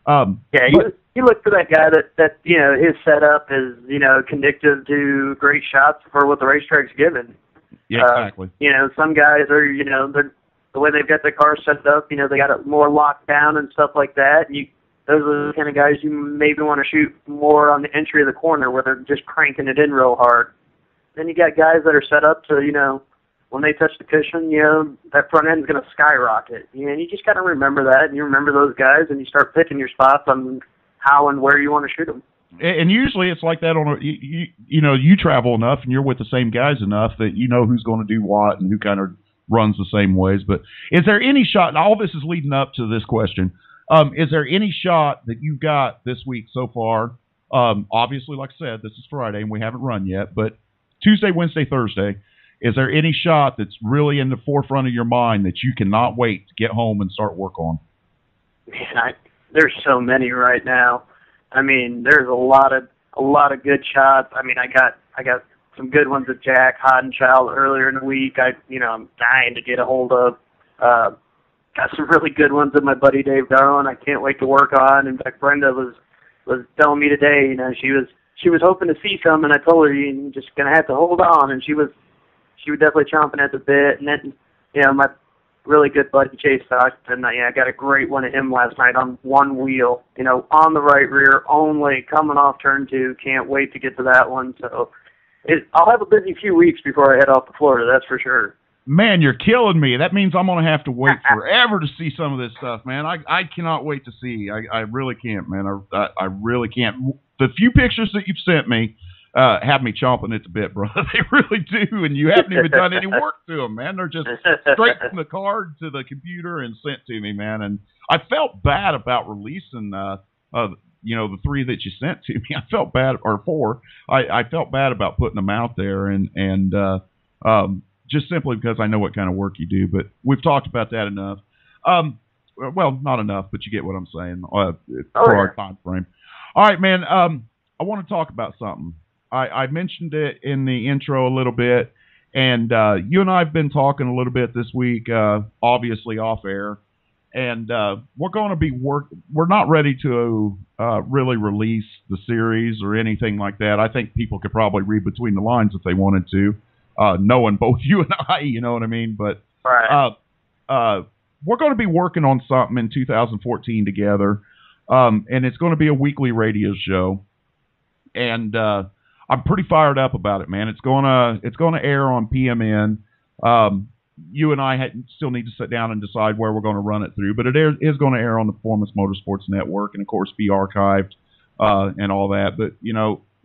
You look for that guy that his setup is, conducive to great shots for what the racetrack's given. Yeah, exactly. Some guys are, they're, the way they've got their car set up, they got it more locked down and stuff like that. Those are the kind of guys you maybe want to shoot more on the entry of the corner where they're just cranking it in real hard. Then you got guys that are set up to, when they touch the cushion, that front end's going to skyrocket. And you just got to remember that, and you remember those guys, and you start picking your spots on how and where you want to shoot them. And usually it's like that you travel enough and you're with the same guys enough that you know who's going to do what and who kind of runs the same ways. But is there any shot, and all this is leading up to this question, is there any shot that you've got this week so far? Obviously, like I said, this is Friday and we haven't run yet, but Tuesday, Wednesday, Thursday, is there any shot that's really in the forefront of your mind that you cannot wait to get home and start work on? Man, there's so many right now. I mean, there's a lot of a lot of good shots. I mean, I got some good ones with Jack Hoddenchild earlier in the week. I'm dying to get a hold of. Got some really good ones with my buddy Dave Darwin. I can't wait to work on. In fact, Brenda was telling me today, she was hoping to see some, and I told her you're just gonna have to hold on, and she was definitely chomping at the bit. And then, my really good buddy Chase Stockton, I got a great one of him last night on one wheel, on the right rear only, coming off turn 2. Can't wait to get to that one. So I'll have a busy few weeks before I head off to Florida, that's for sure. Man, you're killing me. That means I'm going to have to wait forever to see some of this stuff, man. I cannot wait to see. I really can't, man. I really can't. The few pictures that you've sent me have me chomping at the bit, bro. They really do, and you haven't even done any work to them, man. They're just straight from the card to the computer and sent to me, man. And I felt bad about releasing, the 3 that you sent to me. I felt bad, or 4. I felt bad about putting them out there, and just simply because I know what kind of work you do. But we've talked about that enough. Well, not enough, but you get what I'm saying for our time frame. All right, man. I want to talk about something. I mentioned it in the intro a little bit, and you and I have been talking a little bit this week, obviously off air, and we're going to be we're not ready to really release the series or anything like that. I think people could probably read between the lines if they wanted to. Knowing both you and I, you know what I mean? But we're going to be working on something in 2014 together, and it's going to be a weekly radio show. And I'm pretty fired up about it, man. It's going to air on PMN. You and I still need to sit down and decide where we're going to run it through, but it is going to air on the Performance Motorsports Network, and of course be archived and all that. But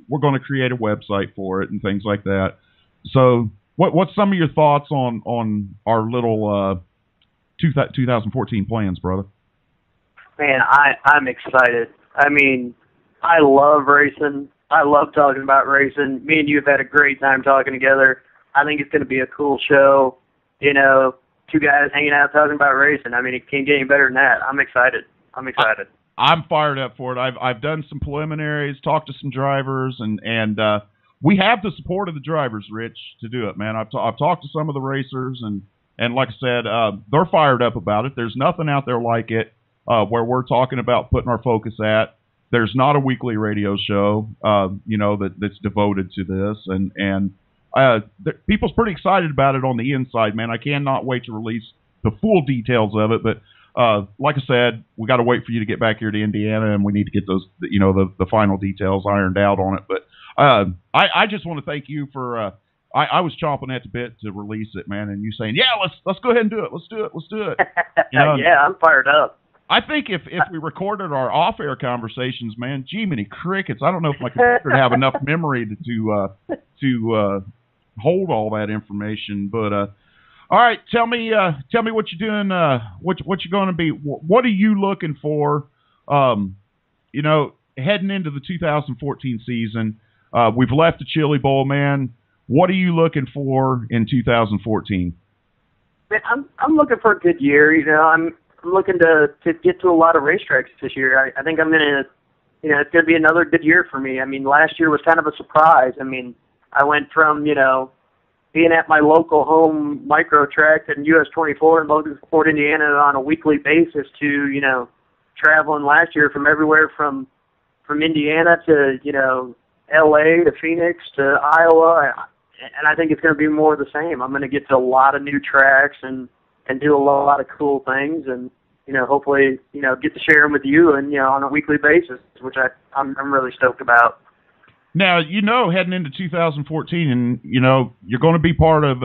we're going to create a website for it and things like that. So, what's some of your thoughts on our little 2014 plans, brother? Man, I'm excited. I mean, I love racing. I love talking about racing. Me and you have had a great time talking together. I think it's going to be a cool show. 2 guys hanging out talking about racing. I mean, it can't get any better than that. I'm excited. I'm fired up for it. I've done some preliminaries, talked to some drivers, and we have the support of the drivers, Rich, to do it, man. I've talked to some of the racers, and like I said, they're fired up about it. There's nothing out there like it where we're talking about putting our focus at. There's not a weekly radio show, that's devoted to this, and people's pretty excited about it on the inside, man. I cannot wait to release the full details of it, but like I said, we got to wait for you to get back here to Indiana, and we need to get those, the final details ironed out on it, but. I just want to thank you for. I was chomping at the bit to release it, man, and you saying, "Yeah, let's go ahead and do it. Let's do it." Yeah, I'm fired up. I think if we recorded our off-air conversations, man, gee, many crickets. I don't know if my computer would have enough memory to hold all that information. But all right, tell me what you're doing. What you're going to be. What are you looking for? Heading into the 2014 season. We've left the Chili Bowl, man. What are you looking for in 2014? Man, I'm looking for a good year. I'm looking to get to a lot of racetracks this year. I think I'm gonna, it's gonna be another good year for me. I mean, last year was kind of a surprise. I mean, I went from being at my local home micro track in US 24 in Logansport, Indiana, on a weekly basis to traveling last year from everywhere from Indiana to LA to Phoenix to Iowa, and I think it's going to be more of the same. I'm going to get to a lot of new tracks and do a lot of cool things, and hopefully get to share them with you and on a weekly basis, which I'm really stoked about. Now heading into 2014, and you're going to be part of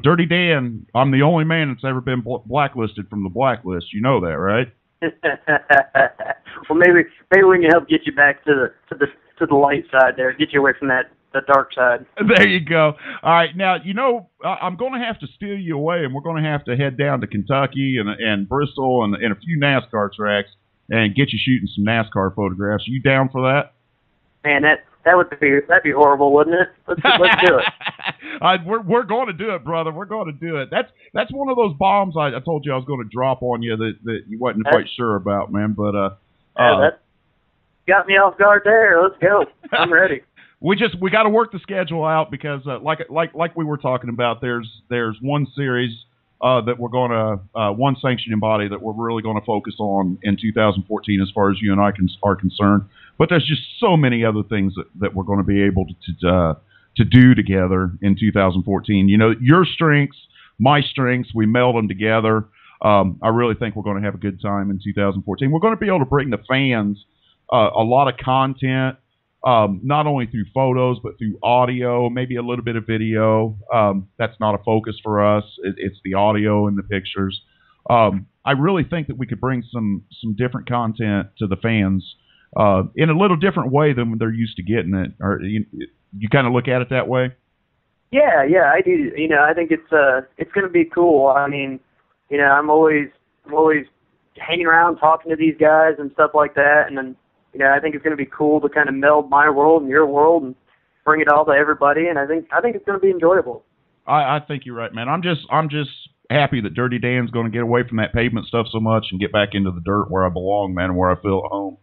Dirty Dan. I'm the only man that's ever been blacklisted from the blacklist. You know that, right? Well, maybe we can help get you back to the light side there, get you away from the dark side. There you go. All right, now I'm going to have to steal you away, and we're going to have to head down to Kentucky and Bristol and a few NASCAR tracks and get you shooting some NASCAR photographs. Are you down for that? Man, that'd be horrible, wouldn't it? Let's do it. We're going to do it, brother. We're going to do it. That's one of those bombs I told you I was going to drop on you that you wasn't quite sure about, man. But got me off guard there. Let's go. I'm ready. We got to work the schedule out because like we were talking about, there's one series that we're going to one sanctioning body that we're really going to focus on in 2014 as far as you and I are concerned. But there's just so many other things that we're going to be able to do together in 2014. You know, your strengths, my strengths, we meld them together. I really think we're going to have a good time in 2014. We're going to be able to bring the fans a lot of content, not only through photos, but through audio, maybe a little bit of video. That's not a focus for us. It's the audio and the pictures. I really think that we could bring some different content to the fans in a little different way than they're used to getting it. Or you kind of look at it that way? Yeah, I do. You know, I think it's going to be cool. I mean, you know, I'm always hanging around talking to these guys and stuff like that, and then, you know, I think it's going to be cool to kind of meld my world and your world and bring it all to everybody, and I think it's going to be enjoyable. I think you're right, man. I'm just happy that Dirty Dan's going to get away from that pavement stuff so much and get back into the dirt where I belong, man, and where I feel at home.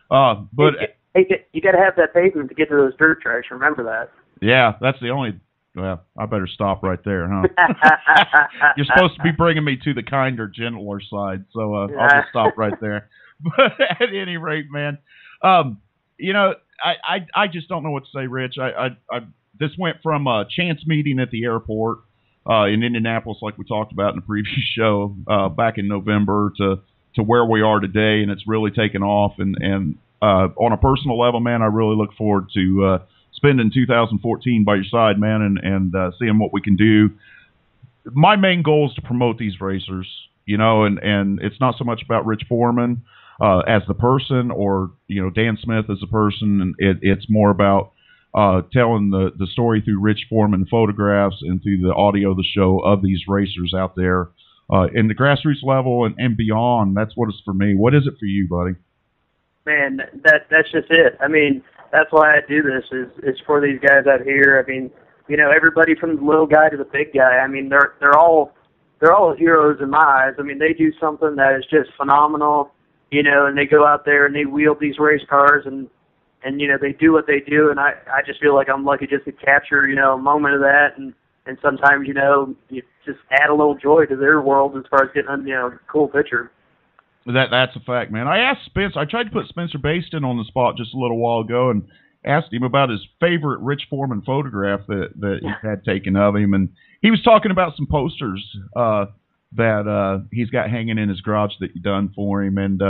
But you got to have that pavement to get to those dirt tracks. Remember that. Yeah, that's the only. Well, I better stop right there, huh? You're supposed to be bringing me to the kinder, gentler side, so I'll just stop right there. But at any rate, man, you know, I just don't know what to say, Rich. This went from a chance meeting at the airport in Indianapolis, like we talked about in the previous show, back in November, to where we are today, and it's really taken off. And on a personal level, man, I really look forward to spending 2014 by your side, man, and seeing what we can do. My main goal is to promote these racers, you know, and it's not so much about Rich Foreman as the person, or, you know, Dan Smith as a person, and it's more about telling the story through Rich Foreman photographs and through the audio of the show of these racers out there in the grassroots level and beyond. That's what it's for me. What is it for you, buddy? Man, that's just it. I mean, that's why I do this, is for these guys out here. I mean, you know, everybody from the little guy to the big guy. I mean, they're all heroes in my eyes. I mean, they do something that is just phenomenal, you know, and they go out there and they wield these race cars and you know, they do what they do, and I just feel like I'm lucky just to capture, you know, a moment of that, and sometimes, you know, you just add a little joy to their world as far as getting, you know, a cool picture. That's a fact, man. I asked Spencer. I tried to put Spencer Baston on the spot just a little while ago and asked him about his favorite Rich Foreman photograph that he had taken of him, and he was talking about some posters that he's got hanging in his garage that you done for him. And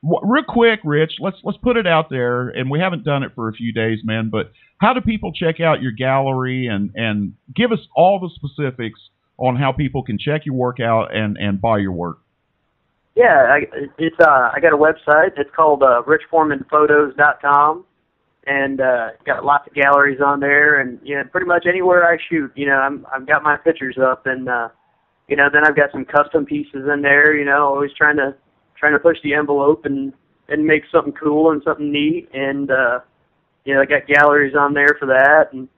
real quick, Rich, let's put it out there, and we haven't done it for a few days, man. But how do people check out your gallery and give us all the specifics on how people can check your work out and buy your work? Yeah, I got a website. It's called richforemanphotos.com, and got lots of galleries on there. And you know, pretty much anywhere I shoot, you know, I've got my pictures up, and you know, then I've got some custom pieces in there. You know, always trying to push the envelope and make something cool and something neat. And you know, I got galleries on there for that, and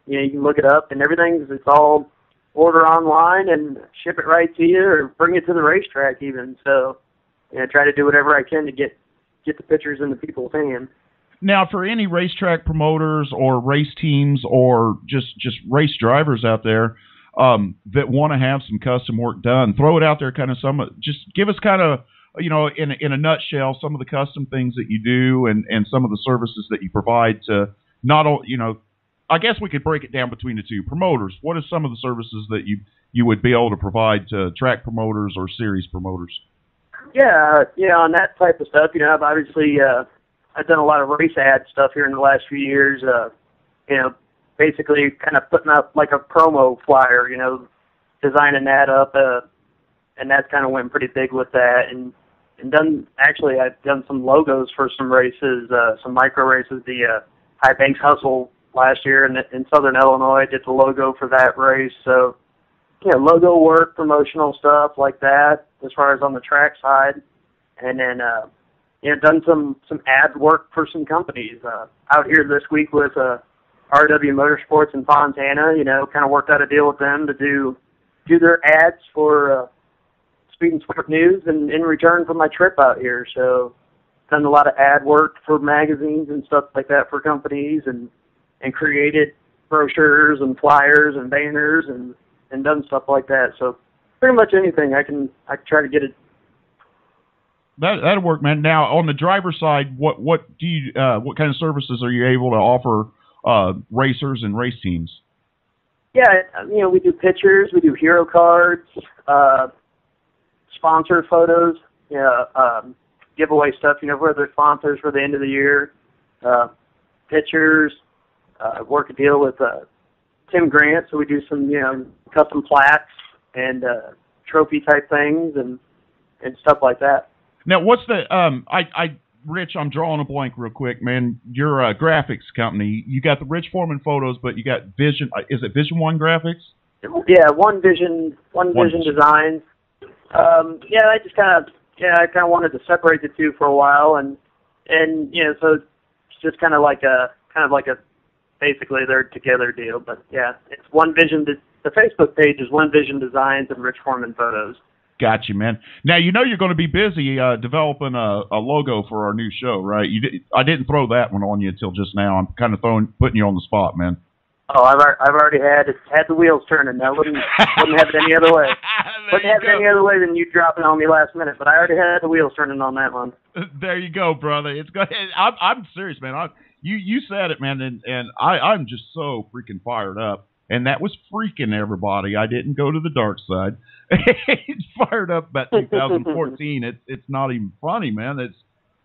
you know, you can look it up, and it's all order online and ship it right to you, or bring it to the racetrack even. So, you know, try to do whatever I can to get the pictures in the people's hands. Now, for any racetrack promoters or race teams or just race drivers out there that want to have some custom work done, throw it out there. Just give us kind of, you know, in a nutshell, some of the custom things that you do and some of the services that you provide to not all, you know. I guess we could break it down between the two. Promoters, what are some of the services that you would be able to provide to track promoters or series promoters? Yeah, on that type of stuff, you know, I've obviously I've done a lot of race ad stuff here in the last few years. You know, basically kind of putting up like a promo flyer, you know, designing that up, and that's kind of went pretty big with that. And I've done some logos for some races, some micro races, the High Banks Hustle last year in Southern Illinois. I did the logo for that race. So, you know, logo work, promotional stuff like that as far as on the track side. And then, you know, done some ad work for some companies. Out here this week with RW Motorsports in Fontana, you know, kind of worked out a deal with them to do their ads for Speed and Sport News in return for my trip out here. So, done a lot of ad work for magazines and stuff like that for companies, and created brochures and flyers and banners and done stuff like that. So pretty much anything I can try to get it. That'll work, man. Now on the driver's side, what kind of services are you able to offer racers and race teams? Yeah, we do pictures, we do hero cards, sponsor photos, giveaway stuff, for their sponsors for the end of the year, pictures, work a deal with Tim Grant, so we do some, custom plaques and trophy type things and stuff like that. Now, what's the Rich? I'm drawing a blank real quick, man. Your graphics company, you got the Rich Foreman photos, but you got Vision. Is it Vision One Graphics? Yeah, One Vision Designs. I just kind of wanted to separate the two for a while, and so it's just kind of like a basically they're together deal. But yeah, it's One Vision. The Facebook page is One Vision Designs and Rich Foreman Photos. Gotcha, man. Now you're going to be busy developing a logo for our new show, right? I didn't throw that one on you until just now. I'm kind of putting you on the spot, man. Oh, I've already had the wheels turning. I wouldn't have it any other way. Wouldn't have it any other way than you dropping on me last minute. But I already had the wheels turning on that one. There you go, brother. It's good. I'm serious, man. You said it, man, and I'm just so freaking fired up. And that was freaking everybody. I didn't go to the dark side. It's fired up about 2014. It's not even funny, man.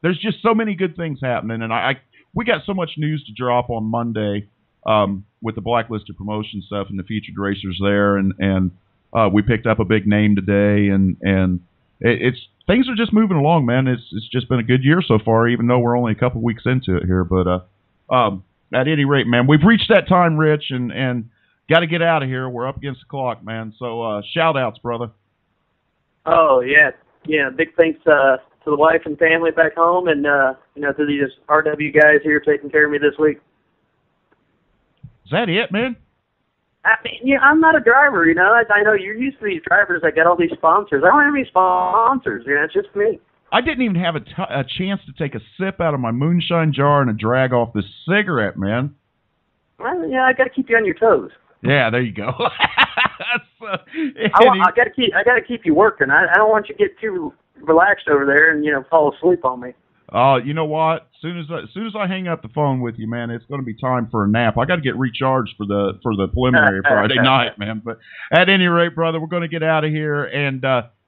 There's just so many good things happening, and we got so much news to drop on Monday with the blacklisted promotion stuff and the featured racers there, and we picked up a big name today, and it's things are just moving along, man. It's just been a good year so far, even though we're only a couple weeks into it here. But at any rate, man, we've reached that time, Rich, and got to get out of here. We're up against the clock, man. So shout outs, brother. Oh yeah. Big thanks to the wife and family back home, and to these RW guys here taking care of me this week. Is that it, man? I mean, I'm not a driver, I know you're used to these drivers that got all these sponsors. I don't have any sponsors. It's just me. I didn't even have a chance to take a sip out of my moonshine jar and a drag off this cigarette, man. Well, I got to keep you on your toes. Yeah, there you go. I got to keep you working. I don't want you to get too relaxed over there and fall asleep on me. Oh, you know what? As soon as I hang up the phone with you, man, it's going to be time for a nap. I got to get recharged for the preliminary Friday night, man. But at any rate, brother, we're going to get out of here, and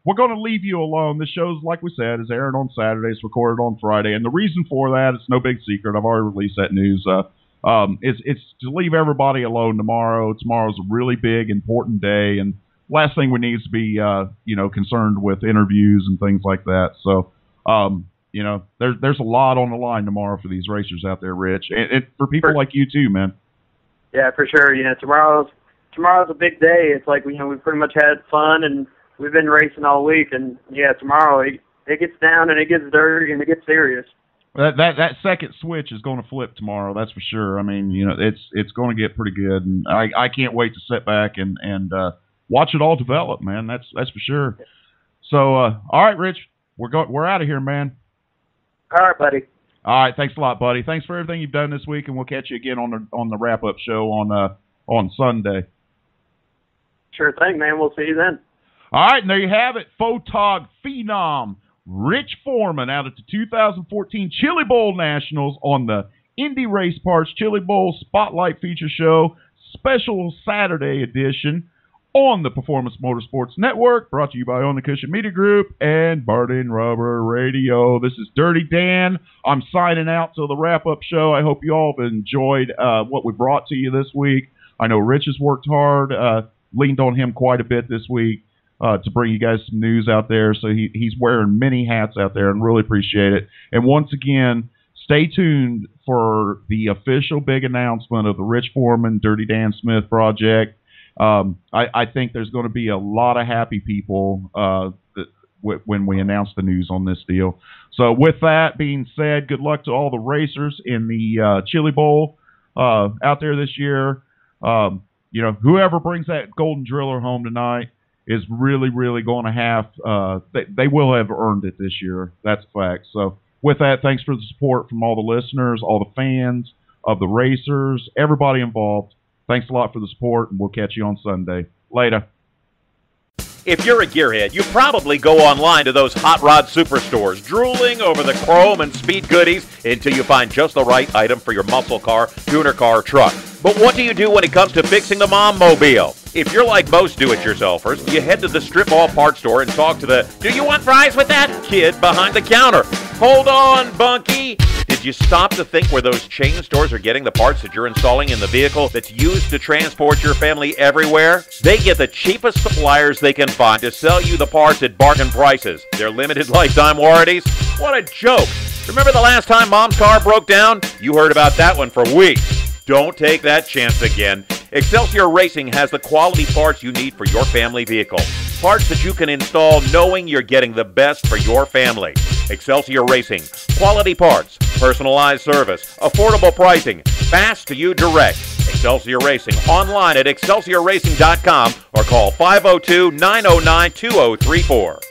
we're going to leave you alone. The show's, like we said, is airing on Saturdays, recorded on Friday, and the reason for that, it's no big secret. I've already released that news. It's to leave everybody alone tomorrow. Tomorrow's a really big, important day, and last thing we need is to be, concerned with interviews and things like that. So, there's a lot on the line tomorrow for these racers out there, Rich, and for people like you too, man. Yeah, for sure. Tomorrow's a big day. It's like we pretty much had fun, and we've been racing all week, and tomorrow it gets down and it gets dirty and it gets serious. That second switch is going to flip tomorrow. That's for sure. I mean, it's going to get pretty good, and I can't wait to sit back and watch it all develop, man. That's for sure. So, all right, Rich, we're out of here, man. All right, buddy. All right, thanks a lot, buddy. Thanks for everything you've done this week, and we'll catch you again on the wrap up show on Sunday. Sure thing, man. We'll see you then. All right, and there you have it, Photog Phenom Rich Foreman out at the 2014 Chili Bowl Nationals on the Indy Race Parts Chili Bowl Spotlight Feature Show, special Saturday edition on the Performance Motorsports Network, brought to you by On the Cushion Media Group and Barton Rubber Radio. This is Dirty Dan. I'm signing out till the wrap-up show. I hope you all have enjoyed what we brought to you this week. I know Rich has worked hard, leaned on him quite a bit this week to bring you guys some news out there. So he's wearing many hats out there and really appreciate it. And once again, stay tuned for the official big announcement of the Rich Foreman, Dirty Dan Smith project. I think there's going to be a lot of happy people when we announce the news on this deal. So with that being said, good luck to all the racers in the Chili Bowl out there this year. Whoever brings that golden driller home tonight is really, really going to have they will have earned it this year. That's a fact. So with that, thanks for the support from all the listeners, all the fans of the racers, everybody involved. Thanks a lot for the support, and we'll catch you on Sunday. Later. If you're a gearhead, you probably go online to those hot rod superstores, drooling over the chrome and speed goodies until you find just the right item for your muscle car, tuner car, truck. But what do you do when it comes to fixing the mom mobile? If you're like most do-it-yourselfers, you head to the strip mall parts store and talk to the "Do you want fries with that?" kid behind the counter. Hold on, Bunky. Did you stop to think where those chain stores are getting the parts that you're installing in the vehicle that's used to transport your family everywhere? They get the cheapest suppliers they can find to sell you the parts at bargain prices. Their limited lifetime warranties? What a joke. Remember the last time Mom's car broke down? You heard about that one for weeks. Don't take that chance again. Excelsior Racing has the quality parts you need for your family vehicle. Parts that you can install knowing you're getting the best for your family. Excelsior Racing. Quality parts, personalized service, affordable pricing, fast to you direct. Excelsior Racing. Online at excelsiorracing.com or call 502-909-2034.